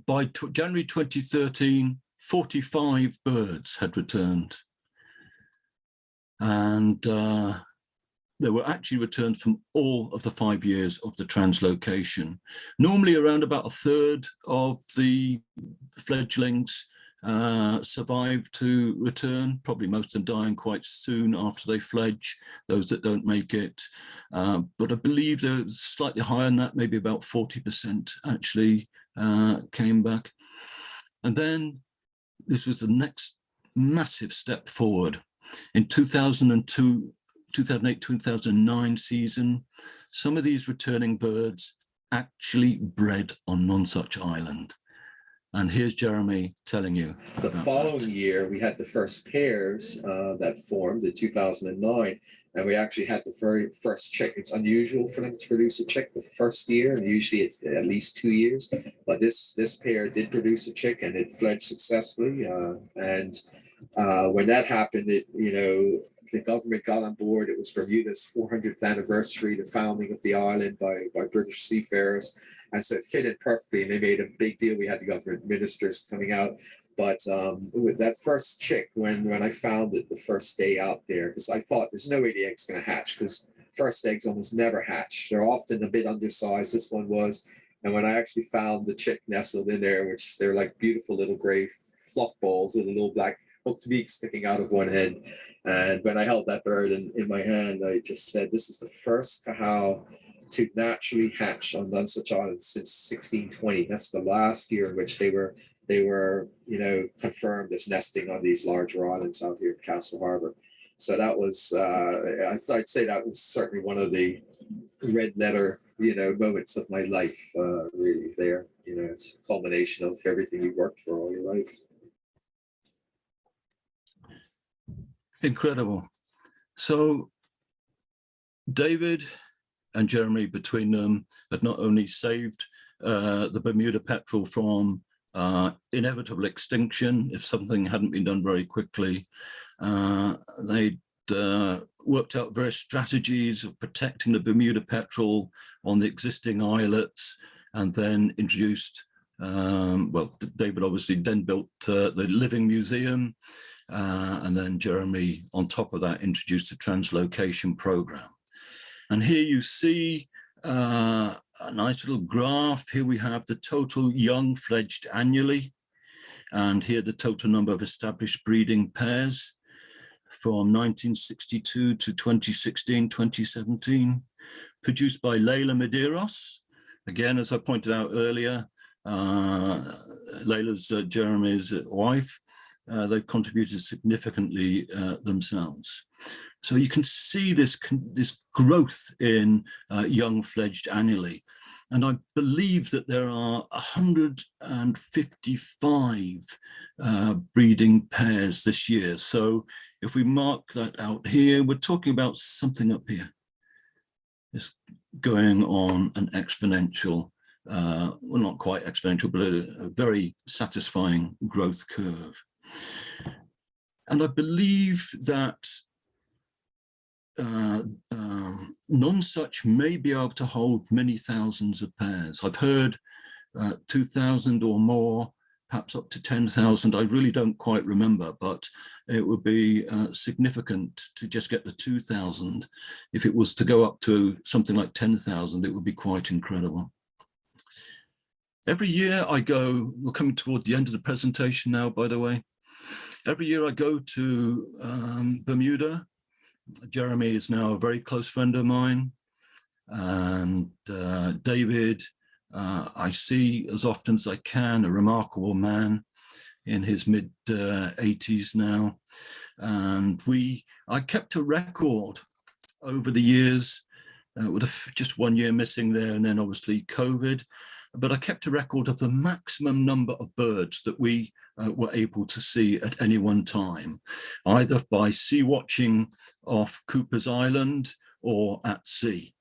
by January 2013, 45 birds had returned, and they were actually returned from all of the 5 years of the translocation. Normally around about a third of the fledglings survive to return, probably most of them dying quite soon after they fledge, those that don't make it. But I believe they're slightly higher than that, maybe about 40% actually came back. And then this was the next massive step forward. In 2008-2009 season, some of these returning birds actually bred on Nonsuch Island. And here's Jeremy telling you. The following year, we had the first pairs that formed in 2009, and we actually had the very first chick. It's unusual for them to produce a chick the first year, and usually it's at least 2 years. But this pair did produce a chick, and it fledged successfully. When that happened, the government got on board. It was Bermuda's 400th anniversary, the founding of the island by British seafarers. And so it fit in perfectly, and they made a big deal. We had the government ministers coming out. But with that first chick, when I found it the first day out there, because I thought there's no way the egg's going to hatch, because first eggs almost never hatch. They're often a bit undersized. This one was. And when I actually found the chick nestled in there, which they're like beautiful little gray fluff balls with a little black hooked beak sticking out of one end. And when I held that bird in my hand, I just said, this is the first Cahal to naturally hatch on Nonsuch Island since 1620. That's the last year in which they were confirmed as nesting on these larger islands out here at Castle Harbor. So that was, I'd say that was certainly one of the red letter, moments of my life, really there. It's a culmination of everything you worked for all your life. Incredible. So David and Jeremy, between them, had not only saved the Bermuda Petrel from inevitable extinction if something hadn't been done very quickly. They'd worked out various strategies of protecting the Bermuda Petrel on the existing islets, and then introduced, David obviously then built the Living Museum, and then Jeremy, on top of that, introduced a translocation program. And here you see a nice little graph. Here we have the total young fledged annually, and here the total number of established breeding pairs from 1962 to 2016, 2017, produced by Leila Medeiros. Again, as I pointed out earlier, Leila's Jeremy's wife. They've contributed significantly themselves. So you can see this growth in young fledged annually. And I believe that there are 155 breeding pairs this year. So if we mark that out here, we're talking about something up here. It's going on an exponential, well, not quite exponential, but a very satisfying growth curve. And I believe that Nonsuch may be able to hold many thousands of pairs. I've heard 2,000 or more, perhaps up to 10,000. I really don't quite remember, but it would be significant to just get the 2,000. If it was to go up to something like 10,000, it would be quite incredible. Every year I go, we're coming toward the end of the presentation now, by the way. Every year I go to Bermuda. Jeremy is now a very close friend of mine. And David, I see as often as I can, a remarkable man in his mid 80s now. And I kept a record over the years, with just 1 year missing there, and then obviously COVID. But I kept a record of the maximum number of birds that we were able to see at any one time, either by sea watching off Cooper's Island or at sea.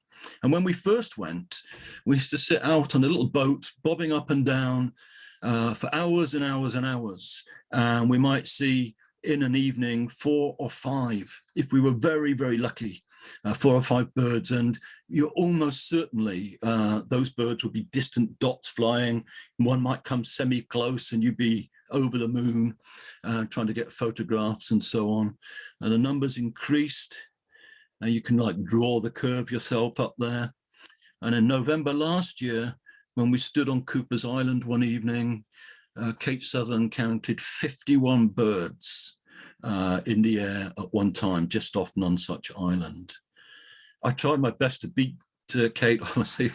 And when we first went, we used to sit out on a little boat, bobbing up and down for hours and hours and hours. And we might see in an evening 4 or 5, if we were very, very lucky, 4 or 5 birds. And you're almost certainly, those birds would be distant dots flying. One might come semi-close and you'd be over the moon trying to get photographs and so on. And the numbers increased. And you can like draw the curve yourself up there. And in November last year, when we stood on Cooper's Island one evening, Kate Sutherland counted 51 birds in the air at one time, just off Nonsuch Island. I tried my best to beat Kate, honestly,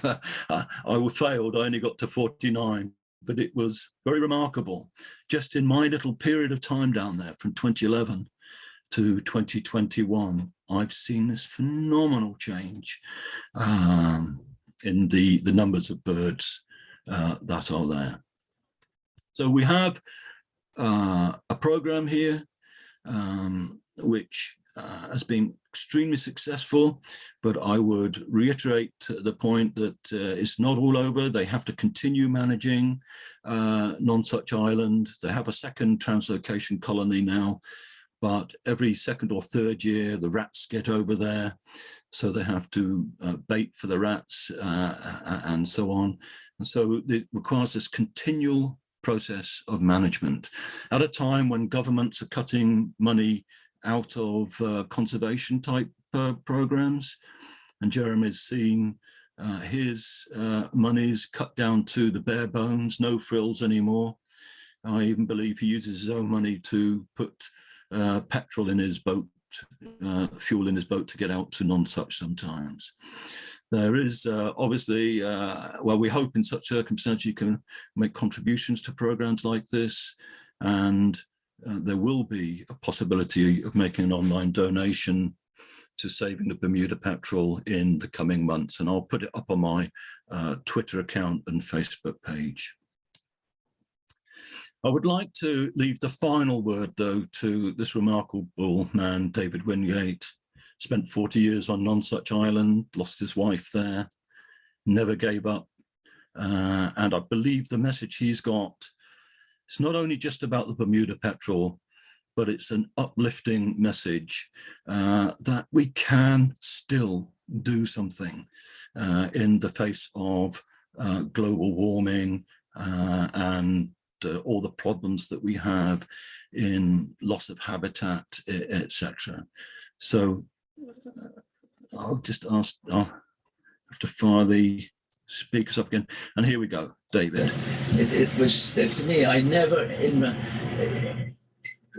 I failed. I only got to 49, but it was very remarkable. Just in my little period of time down there from 2011 to 2021, I've seen this phenomenal change in the numbers of birds that are there. So we have a program here which has been extremely successful, but I would reiterate the point that it's not all over. They have to continue managing Nonsuch Island. They have a second translocation colony now, but every second or third year, the rats get over there. So they have to bait for the rats and so on. And so it requires this continual process of management at a time when governments are cutting money out of conservation type programs. And Jeremy's seen his monies cut down to the bare bones, no frills anymore. I even believe he uses his own money to put petrol in his boat, fuel in his boat to get out to Nonsuch sometimes. There is obviously, well, we hope in such circumstances you can make contributions to programs like this, and there will be a possibility of making an online donation to saving the Bermuda Petrel in the coming months, and I'll put it up on my Twitter account and Facebook page. I would like to leave the final word, though, to this remarkable man, David Wingate. Spent 40 years on Nonsuch Island, lost his wife there, never gave up. And I believe the message he's got, it's not only just about the Bermuda Petrel, but it's an uplifting message that we can still do something in the face of global warming and all the problems that we have in loss of habitat, etc. So I'll just ask, I'll have to fire the speakers up again. And here we go, David. It was, to me, I never,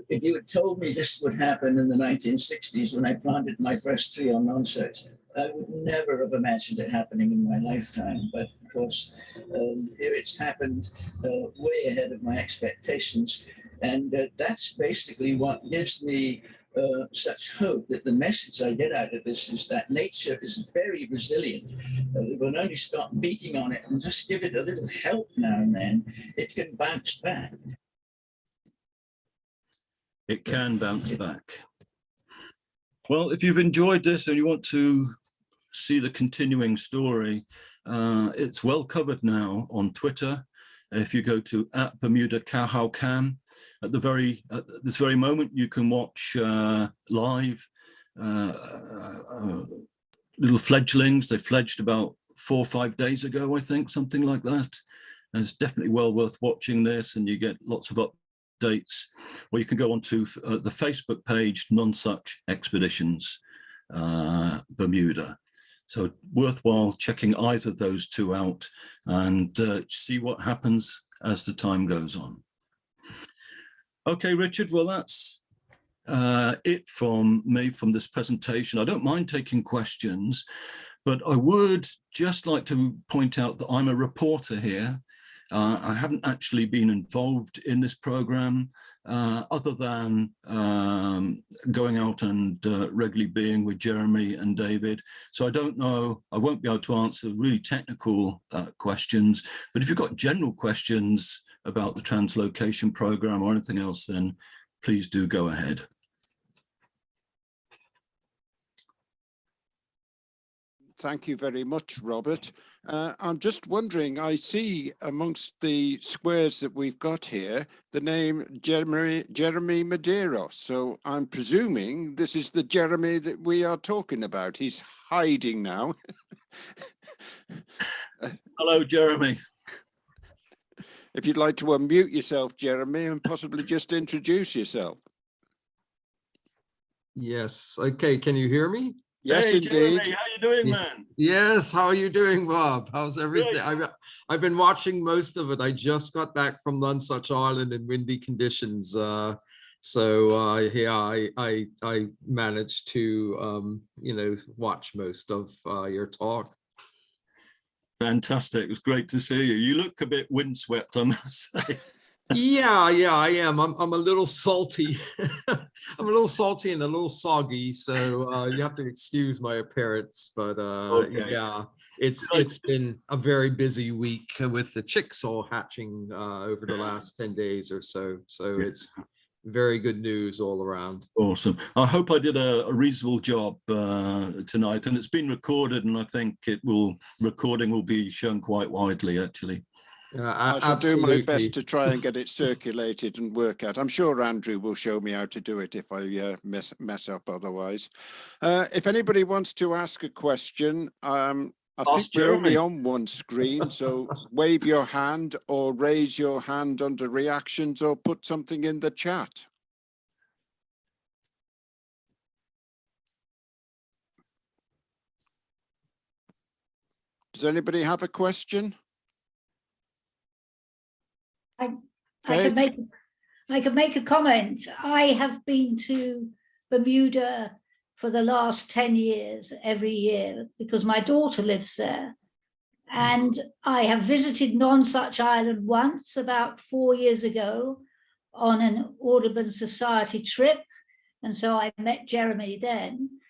if you had told me this would happen in the 1960s when I planted my first tree on Nonsuch, I would never have imagined it happening in my lifetime. But of course, here it's happened way ahead of my expectations. And that's basically what gives me such hope that the message I get out of this is that nature is very resilient. If we'll only stop beating on it and just give it a little help now and then, it can bounce back. It can bounce back. Well, if you've enjoyed this and you want to see the continuing story, it's well covered now on Twitter. If you go to @BermudaCowHowCam, at this very moment, you can watch live little fledglings. They fledged about 4 or 5 days ago, I think, something like that. And it's definitely well worth watching this, and you get lots of updates. Or you can go onto the Facebook page, Nonsuch Expeditions Bermuda. So worthwhile checking either of those two out and see what happens as the time goes on. Okay, Richard, well, that's it from me from this presentation. I don't mind taking questions, but I would just like to point out that I'm a reporter here. I haven't actually been involved in this program other than going out and regularly being with Jeremy and David. So I don't know, I won't be able to answer really technical questions, but if you've got general questions about the translocation program or anything else, then please do go ahead. Thank you very much, Robert. I'm just wondering, I see amongst the squares that we've got here, the name Jeremy Medeiros. So I'm presuming this is the Jeremy that we are talking about. He's hiding now. Hello, Jeremy. If you'd like to unmute yourself, Jeremy, and possibly just introduce yourself. Yes. Okay. Can you hear me? Yes, hey, indeed. Jeremy, how you doing, man? Yes. How are you doing, Bob? How's everything? I've been watching most of it. I just got back from Nonsuch Island in windy conditions. Yeah, I managed to watch most of your talk. Fantastic. It was great to see you. You look a bit windswept, I must say. Yeah, I am. I'm a little salty. I'm a little salty and a little soggy, so you have to excuse my appearance. But Okay. yeah, it's been a very busy week with the chicks all hatching over the last 10 days or so. So it's very good news all around. Awesome. I hope I did a reasonable job tonight, and it's been recorded, and I think recording will be shown quite widely, actually. I shall do my best to try and get it circulated and work out. I'm sure Andrew will show me how to do it if I mess up otherwise. If anybody wants to ask a question, I think we're only on one screen, so wave your hand or raise your hand under reactions or put something in the chat. Does anybody have a question? I can make a comment. I have been to Bermuda for the last 10 years, every year, because my daughter lives there. And I have visited Nonsuch Island once, about 4 years ago, on an Audubon Society trip. And so I met Jeremy then.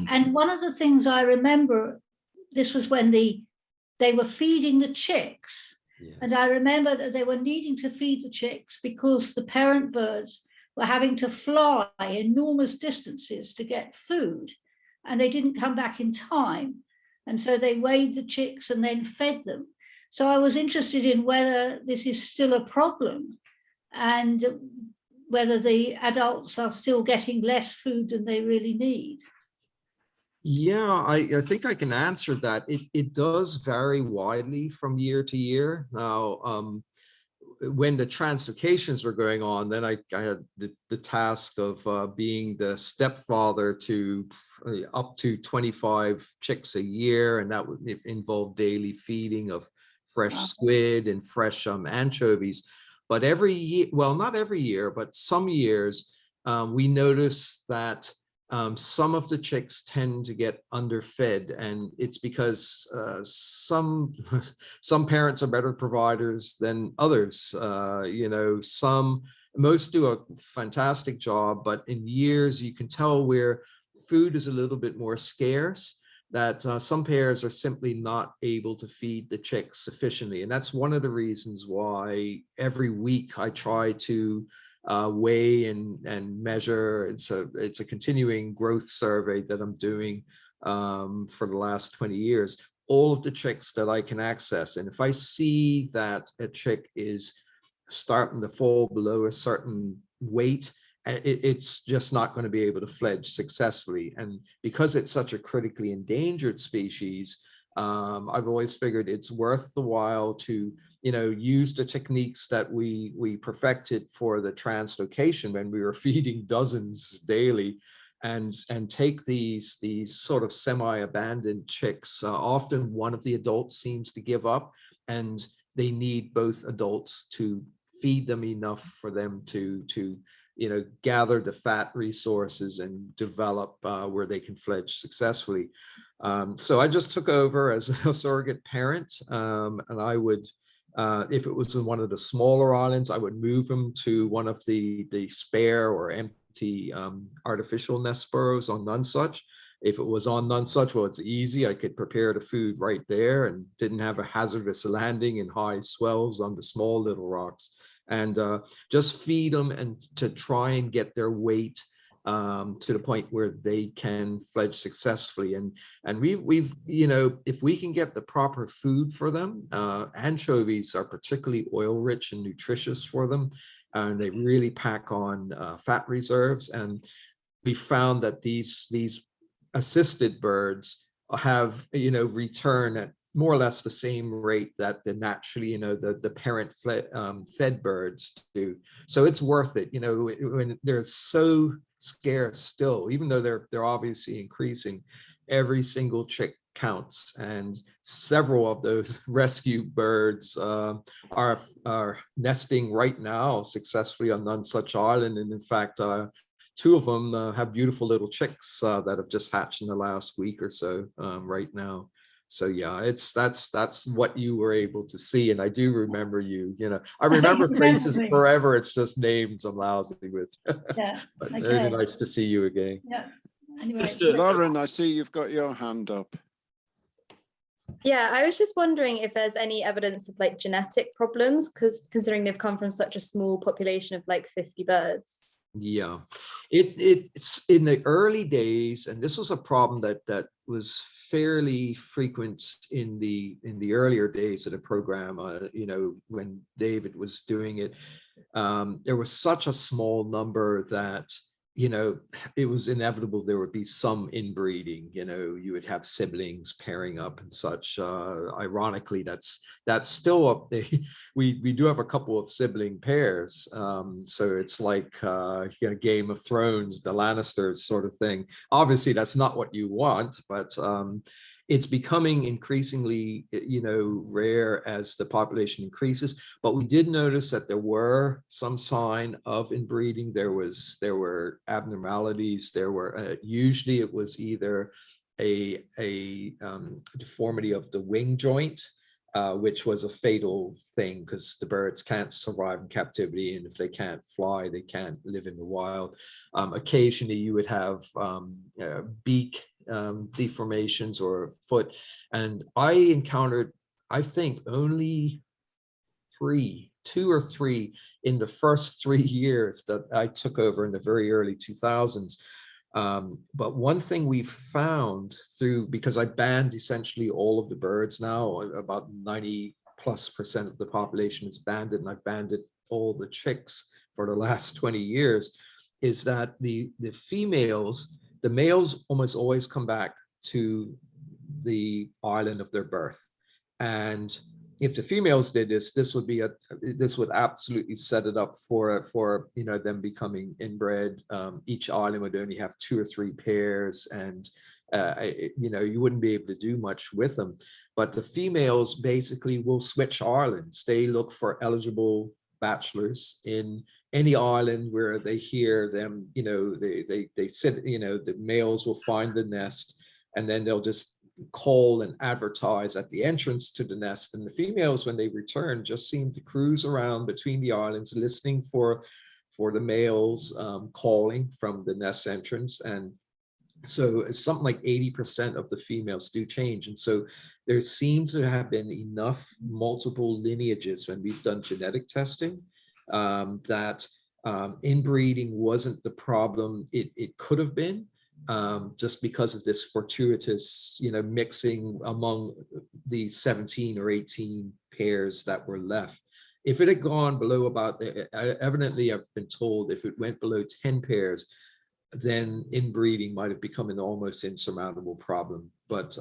And one of the things I remember, this was when they were feeding the chicks. Yes. And I remember that they were needing to feed the chicks because the parent birds were having to fly enormous distances to get food, and they didn't come back in time. And so they weighed the chicks and then fed them. So I was interested in whether this is still a problem and whether the adults are still getting less food than they really need. Yeah, I think I can answer that. It does vary widely from year to year. Now, when the translocations were going on, then I had the task of being the stepfather to up to 25 chicks a year, and that would involve daily feeding of fresh squid and fresh anchovies. But every year, well, not every year, but some years, we notice that some of the chicks tend to get underfed, and it's because some parents are better providers than others. Most do a fantastic job, but in years you can tell where food is a little bit more scarce, that some pairs are simply not able to feed the chicks sufficiently. And that's one of the reasons why every week I try to weigh and measure. It's a continuing growth survey that I'm doing for the last 20 years, all of the chicks that I can access. And if I see that a chick is starting to fall below a certain weight, it's just not going to be able to fledge successfully. And because it's such a critically endangered species, I've always figured it's worth the while to use the techniques that we perfected for the translocation when we were feeding dozens daily, and take these sort of semi-abandoned chicks. Often one of the adults seems to give up, and they need both adults to feed them enough for them to gather the fat resources and develop where they can fledge successfully. So I just took over as a surrogate parent, and I would, if it was in one of the smaller islands, I would move them to one of the spare or empty artificial nest burrows on Nonsuch. If it was on Nonsuch, well, it's easy. I could prepare the food right there and didn't have a hazardous landing in high swells on the small little rocks. And just feed them and to try and get their weight to the point where they can fledge successfully. And we've if we can get the proper food for them, anchovies are particularly oil rich and nutritious for them, and they really pack on fat reserves. And we found that these assisted birds have return at more or less the same rate that the naturally the parent fed birds do. So it's worth it, when they're so scarce still, even though they're obviously increasing. Every single chick counts, and several of those rescue birds are nesting right now successfully on Nonsuch Island. And in fact, two of them have beautiful little chicks that have just hatched in the last week or so right now. So yeah, that's what you were able to see. And I do remember you, I remember faces forever. It's just names I'm lousy with. Yeah. But Okay. very nice to see you again. Yeah. Anyway. Lauren, I see you've got your hand up. Yeah, I was just wondering if there's any evidence of like genetic problems, because considering they've come from such a small population of like 50 birds. Yeah, it's in the early days, and this was a problem that was fairly frequent in the earlier days of the program. When David was doing it, there was such a small number that it was inevitable there would be some inbreeding. You would have siblings pairing up and such. Ironically, that's still up. We do have a couple of sibling pairs, so it's like Game of Thrones, the Lannisters sort of thing. Obviously that's not what you want, but it's becoming increasingly rare as the population increases. But we did notice that there were some sign of inbreeding. There were abnormalities. There were usually it was either a deformity of the wing joint, which was a fatal thing because the birds can't survive in captivity, and if they can't fly, they can't live in the wild. Occasionally you would have beak deformations or foot, and I encountered, I think, only two or three in the first 3 years that I took over in the very early 2000s. But one thing we found because I banned essentially all of the birds now, about 90+% of the population is banned, and I've banned all the chicks for the last 20 years, is that the females, the males almost always come back to the island of their birth. And if the females did this would absolutely set it up for them becoming inbred. Each island would only have 2 or 3 pairs, and you wouldn't be able to do much with them. But the females basically will switch islands. They look for eligible bachelors in any island where they hear them. They sit. The males will find the nest, and then they'll just call and advertise at the entrance to the nest, and the females, when they return, just seem to cruise around between the islands listening for the males calling from the nest entrance. And so it's something like 80% of the females do change. And so there seems to have been enough multiple lineages when we've done genetic testing that inbreeding wasn't the problem it could have been. Just because of this fortuitous, mixing among the 17 or 18 pairs that were left. If it had gone below evidently I've been told, if it went below 10 pairs, then inbreeding might have become an almost insurmountable problem. But,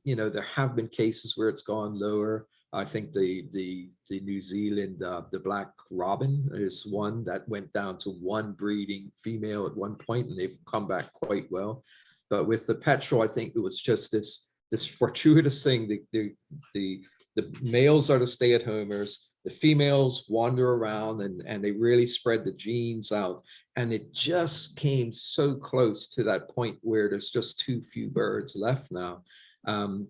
there have been cases where it's gone lower. I think the New Zealand, the black robin is one that went down to one breeding female at one point, and they've come back quite well. But with the petrel, I think it was just this fortuitous thing. The males are the stay-at-homers, the females wander around and they really spread the genes out. And it just came so close to that point where there's just too few birds left now.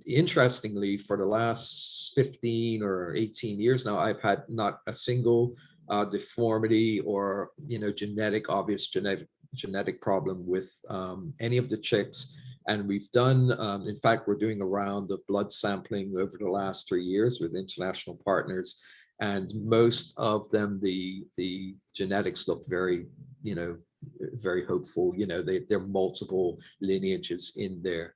Interestingly, for the last 15 or 18 years now, I've had not a single deformity or obvious genetic problem with any of the chicks. And we've done, in fact, we're doing a round of blood sampling over the last 3 years with international partners. And most of them, the genetics look very, very hopeful. There are multiple lineages in there.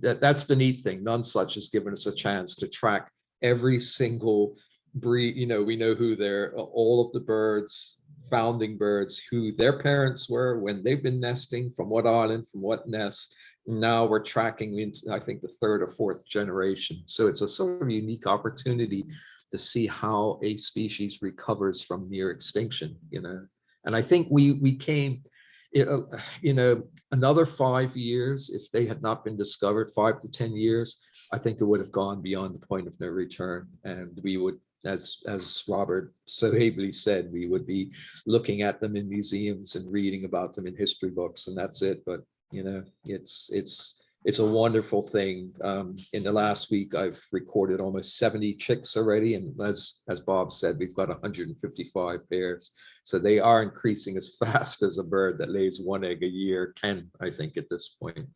That's the neat thing. None Such has given us a chance to track every single breed. We know who all of the birds, founding birds, who their parents were, when they've been nesting, from what island, from what nest. Now we're tracking into, I think, the third or fourth generation. So it's a sort of unique opportunity to see how a species recovers from near extinction, And I think we came, another 5 years, if they had not been discovered, 5 to 10 years, I think it would have gone beyond the point of no return. And we would, as Robert so ably said, we would be looking at them in museums and reading about them in history books, and that's it. But it's a wonderful thing. In the last week, I've recorded almost 70 chicks already, and as Bob said, we've got 155 pairs. So they are increasing as fast as a bird that lays 1 egg a year can, I think, at this point.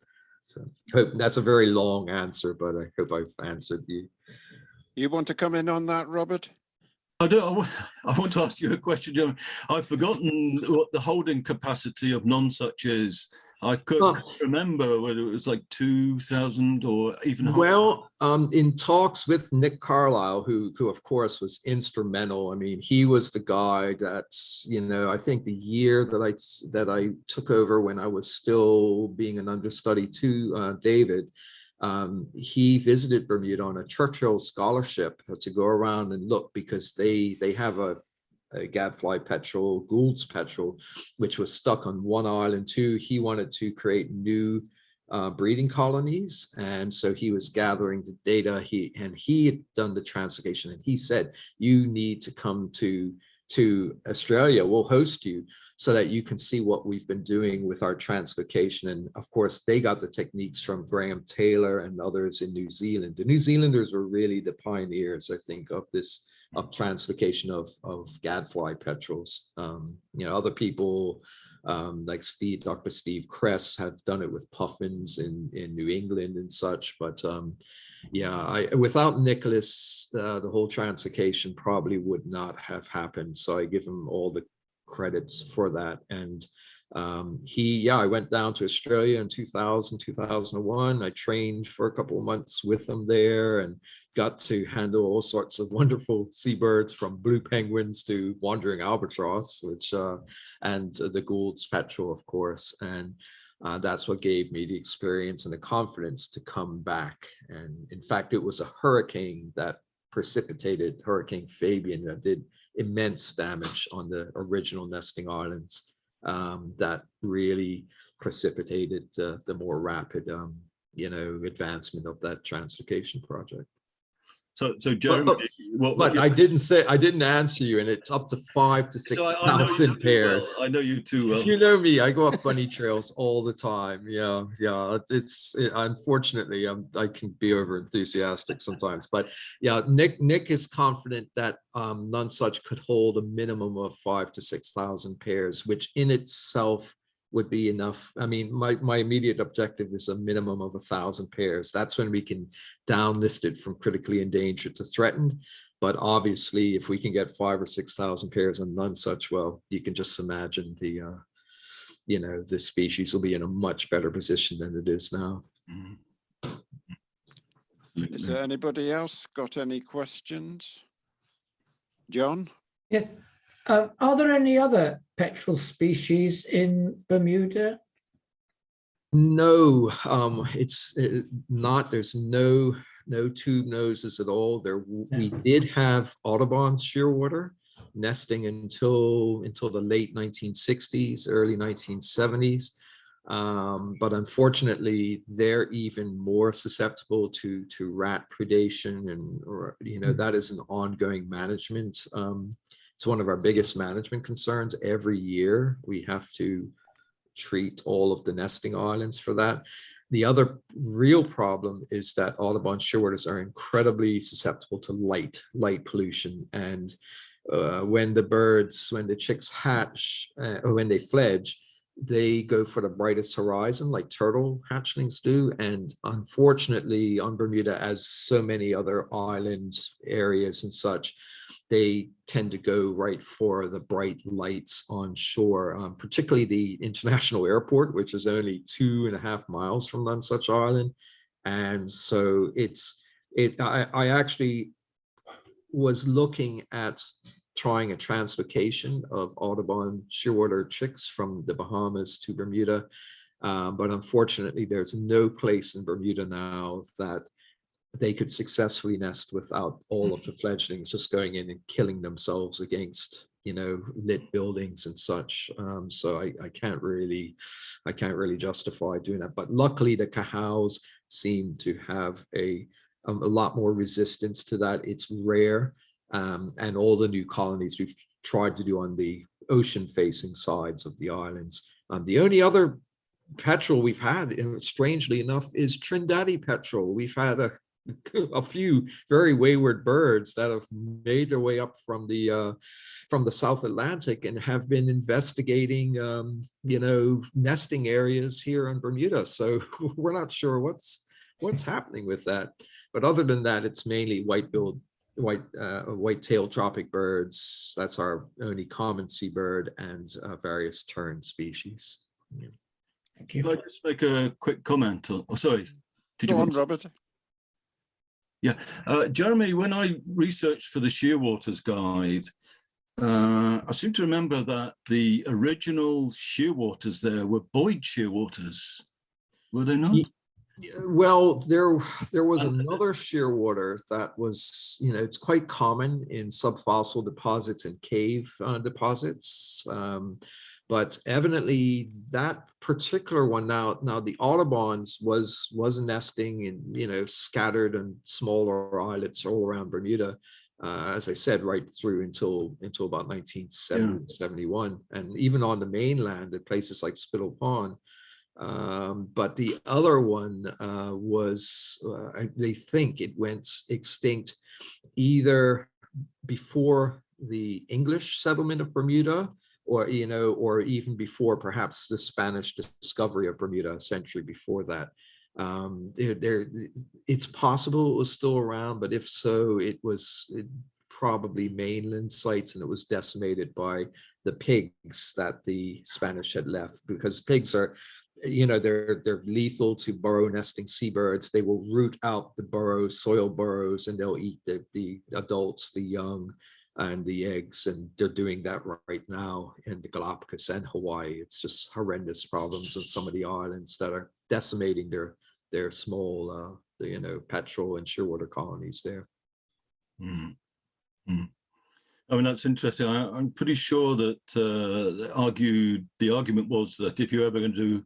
So hope that's a very long answer, but I hope I've answered you. You want to come in on that, Robert? I want to ask you a question. I've forgotten what the holding capacity of Nonsuch is. I couldn't remember whether it was like 2,000 or even. Well, in talks with Nick Carlisle, who of course was instrumental. I mean, he was the guy that's, I think the year that I took over when I was still being an understudy to David, he visited Bermuda on a Churchill scholarship to go around and look, because they have a gadfly petrel, Gould's petrel, which was stuck on one island too. He wanted to create new breeding colonies, and so he was gathering the data. He had done the translocation, and he said, "You need to come to Australia. We'll host you so that you can see what we've been doing with our translocation." And of course, they got the techniques from Graham Taylor and others in New Zealand. The New Zealanders were really the pioneers, I think, of this translocation of gadfly petrels. Other people like Dr. Steve Kress have done it with puffins in New England and such. But without Nicholas, the whole translocation probably would not have happened. So I give him all the credits for that. And I went down to Australia in 2000, 2001. I trained for a couple of months with him there and got to handle all sorts of wonderful seabirds, from blue penguins to wandering albatross, and the Gould's petrel, of course. And that's what gave me the experience and the confidence to come back. And in fact, it was a hurricane that precipitated Hurricane Fabian that did immense damage on the original nesting islands, that really precipitated the more rapid advancement of that translocation project. So Jeremy, I didn't answer you, and it's up to 5,000 to 6,000 pairs. I know you too well. You know me, I go up bunny trails all the time. Yeah. Unfortunately, I can be over enthusiastic sometimes, but yeah, Nick is confident that Nonsuch could hold a minimum of 5,000 to 6,000 pairs, which in itself would be enough. I mean, my immediate objective is a minimum of 1,000 pairs. That's when we can downlist it from critically endangered to threatened. But obviously, if we can get 5,000 or 6,000 pairs on Nonsuch, well, you can just imagine the species will be in a much better position than it is now. Is there anybody else got any questions? John? Yes. Are there any other petrel species in Bermuda? No, it's not. There's no no tube noses at all. We did have Audubon shearwater nesting until the late 1960s, early 1970s. But unfortunately, they're even more susceptible to rat predation, and that is an ongoing management. It's one of our biggest management concerns. Every year, we have to treat all of the nesting islands for that. The other real problem is that Audubon shearwaters are incredibly susceptible to light pollution, and when the chicks hatch, or when they fledge, they go for the brightest horizon like turtle hatchlings do. And unfortunately on Bermuda, as so many other island areas and such, they tend to go right for the bright lights on shore, particularly the international airport, which is only 2.5 miles from Nonsuch Island. And so I actually was looking at trying a translocation of Audubon shearwater chicks from the Bahamas to Bermuda. But unfortunately, there's no place in Bermuda now that they could successfully nest without all of the fledglings just going in and killing themselves against, lit buildings and such. So I can't really justify doing that. But luckily, the Cahows seem to have a lot more resistance to that. It's rare. And all the new colonies we've tried to do on the ocean-facing sides of the islands. The only other petrel we've had, strangely enough, is Trinidadian petrel. We've had a few very wayward birds that have made their way up from the South Atlantic and have been investigating, nesting areas here in Bermuda. So we're not sure what's happening with that. But other than that, it's mainly white-tailed tropic birds. That's our only common seabird, and various tern species. Yeah. Thank you. Can I just make a quick comment? Sorry. Go on, Robert. Yeah. Jeremy, when I researched for the Shearwaters Guide, I seem to remember that the original shearwaters there were buoyed shearwaters. Were they not? Well, there was another shearwater that was, it's quite common in subfossil deposits and cave deposits. But evidently that particular one now the Audubons was nesting in, scattered and smaller islets all around Bermuda, as I said, right through until about 1970, 71. And even on the mainland at places like Spittle Pond. But the other one was, they think it went extinct either before the English settlement of Bermuda, or even before perhaps the Spanish discovery of Bermuda a century before that. It's possible it was still around, but if so, it probably mainland sites, and it was decimated by the pigs that the Spanish had left, because pigs are, they're lethal to burrow nesting seabirds. They will root out the burrows, soil burrows, and they'll eat the adults, the young, and the eggs. And they're doing that right now in the Galapagos and Hawaii. It's just horrendous problems in some of the islands that are decimating their small, petrel and shearwater colonies there. Mm. Mm. I mean, that's interesting. I'm pretty sure that the argument was that if you're ever going to do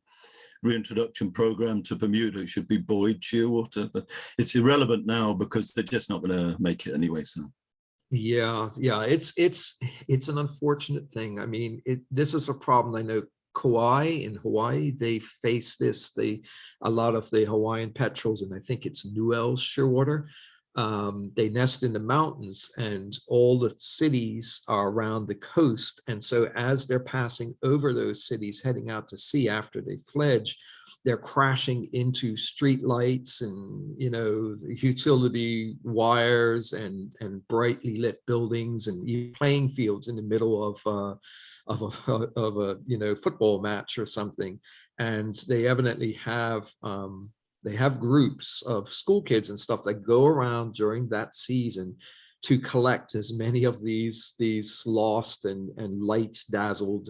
reintroduction program to Bermuda, it should be buoyed shearwater, but it's irrelevant now because they're just not going to make it anyway. So yeah, it's an unfortunate thing. I mean, this is a problem. I know Kauai in Hawaii, they face this. A lot of the Hawaiian petrels, and I think it's Newell's shearwater, they nest in the mountains, and all the cities are around the coast. And so as they're passing over those cities, heading out to sea after they fledge, they're crashing into street lights and, utility wires and brightly lit buildings and playing fields in the middle of a football match or something. And they evidently have groups of school kids and stuff that go around during that season to collect as many of these lost and light dazzled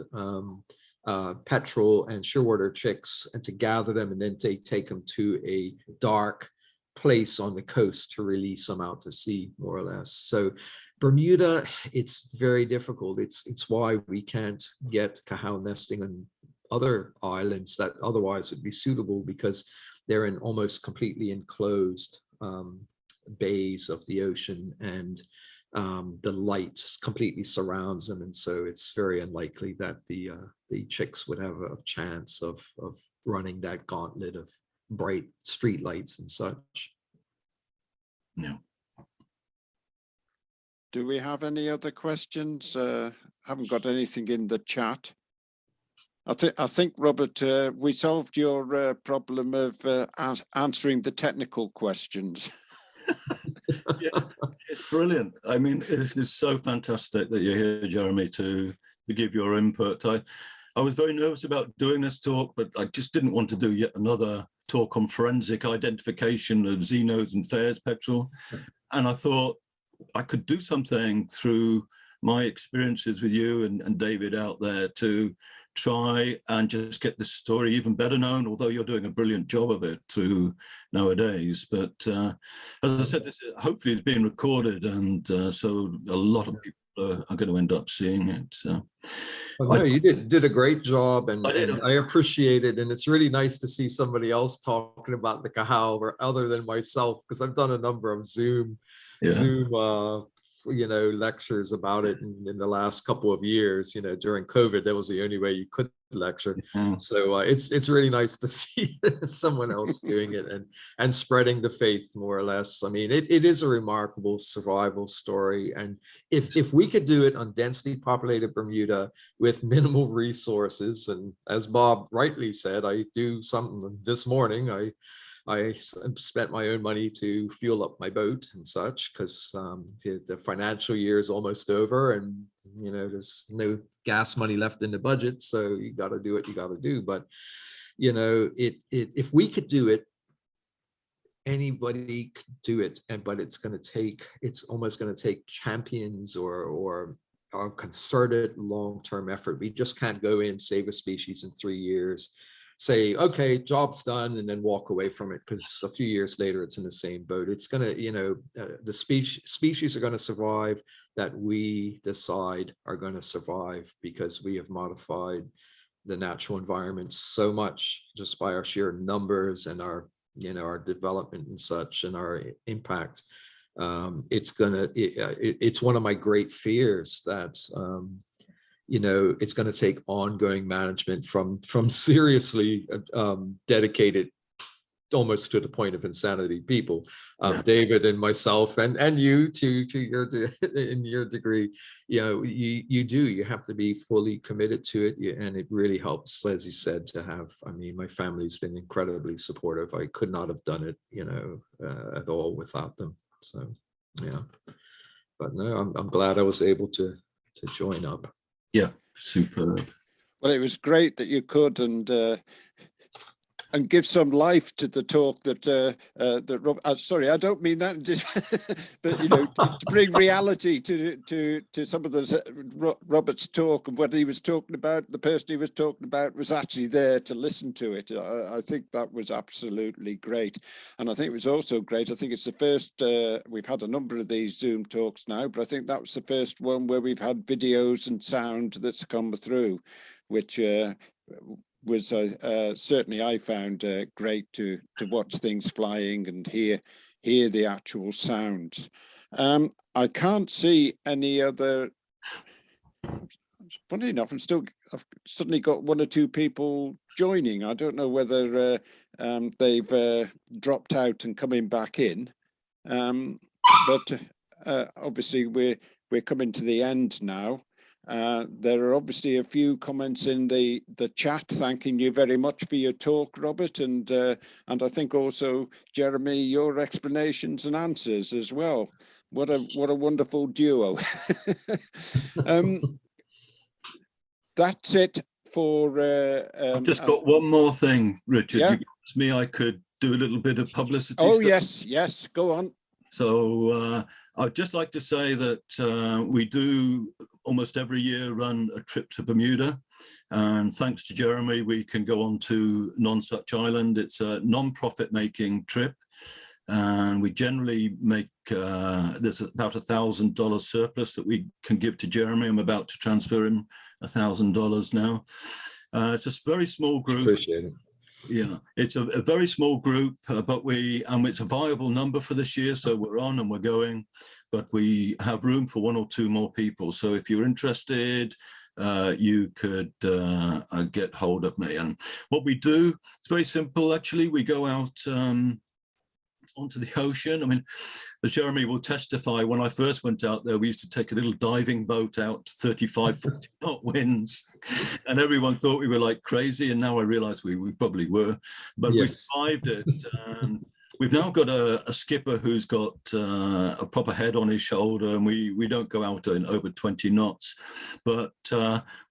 petrel and shearwater chicks, and to gather them, and then they take them to a dark place on the coast to release them out to sea, more or less. So Bermuda, it's very difficult. It's why we can't get cow nesting on other islands that otherwise would be suitable, because they're in almost completely enclosed bays of the ocean, and the light completely surrounds them, and so it's very unlikely that the chicks would have a chance of running that gauntlet of bright street lights and such. No. Do we have any other questions? Haven't got anything in the chat. I think, Robert, we solved your problem of answering the technical questions. Yeah, it's brilliant. I mean, this is so fantastic that you're here, Jeremy, to give your input. I was very nervous about doing this talk, but I just didn't want to do yet another talk on forensic identification of xenos and fares, Petrol. And I thought I could do something through my experiences with you and David out there to try and just get this story even better known, although you're doing a brilliant job of it through nowadays. But as I said, this hopefully is being recorded, and so a lot of people are going to end up seeing it. So. Well, no, you did a great job, and I appreciate it. And it's really nice to see somebody else talking about the Cahal, or other than myself, because I've done a number of Zoom lectures about it in the last couple of years. During COVID, that was the only way you could lecture. So it's really nice to see someone else doing it and spreading the faith, more or less. I mean, it is a remarkable survival story, and if we could do it on densely populated Bermuda with minimal resources, and as Bob rightly said, I do something this morning. I spent my own money to fuel up my boat and such, because the financial year is almost over, and there's no gas money left in the budget, so you got to do what you got to do. But if we could do it, anybody could do it, but it's almost going to take champions or a concerted long-term effort. We just can't go in, save a species in 3 years, say, okay, job's done, and then walk away from it, because a few years later it's in the same boat. It's going to, the species are going to survive that we decide are going to survive, because we have modified the natural environment so much just by our sheer numbers and our development and such, and our impact. It's one of my great fears that it's going to take ongoing management from seriously dedicated, almost to the point of insanity, people. David and myself, and you to your degree. You have to be fully committed to it, and it really helps, as you said, to have. I mean, my family's been incredibly supportive. I could not have done it, at all without them. So yeah, but no, I'm glad I was able to join up. Yeah, superb. Well, it was great that you could, and give some life to the talk that Rob. Sorry, I don't mean that, but to bring reality to some of the Robert's talk, and what he was talking about. The person he was talking about was actually there to listen to it. I think that was absolutely great, and I think it was also great. I think it's the first. We've had a number of these Zoom talks now, but I think that was the first one where we've had videos and sound that's come through, which was certainly I found great to watch things flying and hear the actual sounds. I can't see any other. Funny enough, I've suddenly got one or two people joining. I don't know whether they've dropped out and coming back in, but obviously we're coming to the end now. There are obviously a few comments in the chat thanking you very much for your talk, Robert, and I think also, Jeremy, your explanations and answers as well. What a wonderful duo. That's it for. I've just got one more thing, Richard. Yeah. You asked me I could do a little bit of publicity. Oh, stuff. yes, go on. So I'd just like to say that we do almost every year run a trip to Bermuda, and thanks to Jeremy, we can go on to Nonsuch Island. It's a non-profit making trip. and we generally make, there's about $1,000 surplus that we can give to Jeremy. I'm about to transfer him $1,000 now. It's a very small group. Appreciate it. Yeah, it's a very small group, but it's a viable number for this year. So we're on and we're going, but we have room for 1 or 2 more people. So if you're interested, you could get hold of me. And what we do, it's very simple, actually. We go out onto the ocean. I mean, as Jeremy will testify, when I first went out there, we used to take a little diving boat out, 35, 40 knot winds, and everyone thought we were like crazy. And now I realize we probably were, but we survived it. And we've now got a skipper who's got a proper head on his shoulder, and we don't go out in over 20 knots, but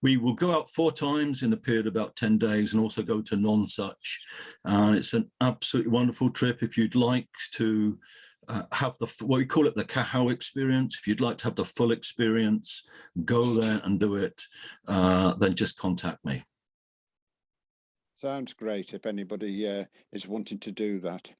we will go out 4 times in a period of about 10 days and also go to non-such. And it's an absolutely wonderful trip. If you'd like to have what we call it the Cahao experience, if you'd like to have the full experience, go there and do it, then just contact me. Sounds great if anybody is wanting to do that.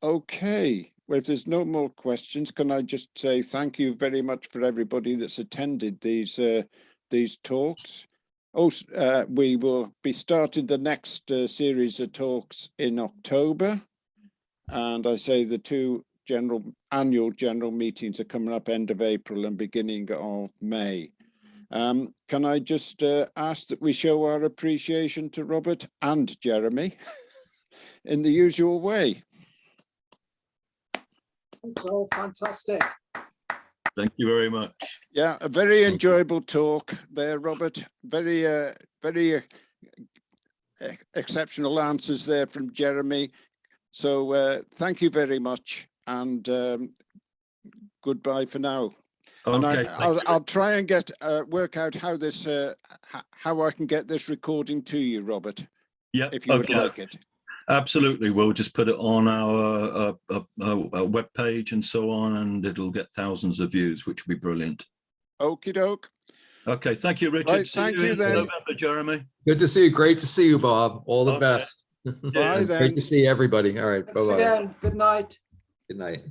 Okay, well, if there's no more questions, can I just say thank you very much for everybody that's attended these talks. Also, we will be starting the next series of talks in October. And I say the 2 annual general meetings are coming up end of April and beginning of May. Can I just ask that we show our appreciation to Robert and Jeremy in the usual way? It's all fantastic. Thank you very much. Yeah, a very enjoyable talk there, Robert. Very, very exceptional answers there from Jeremy. So thank you very much, and goodbye for now. Okay, and I'll try and get work out how this how I can get this recording to you, Robert. Yeah, if you would like it. Absolutely, we'll just put it on our web page and so on, and it'll get thousands of views, which will be brilliant. Okie doke. Okay, thank you, Richard. Right, thank you then. November, Jeremy. Good to see you. Great to see you, Bob. All the best. Bye then. Great to see everybody. All right. Thanks again. Good night. Good night.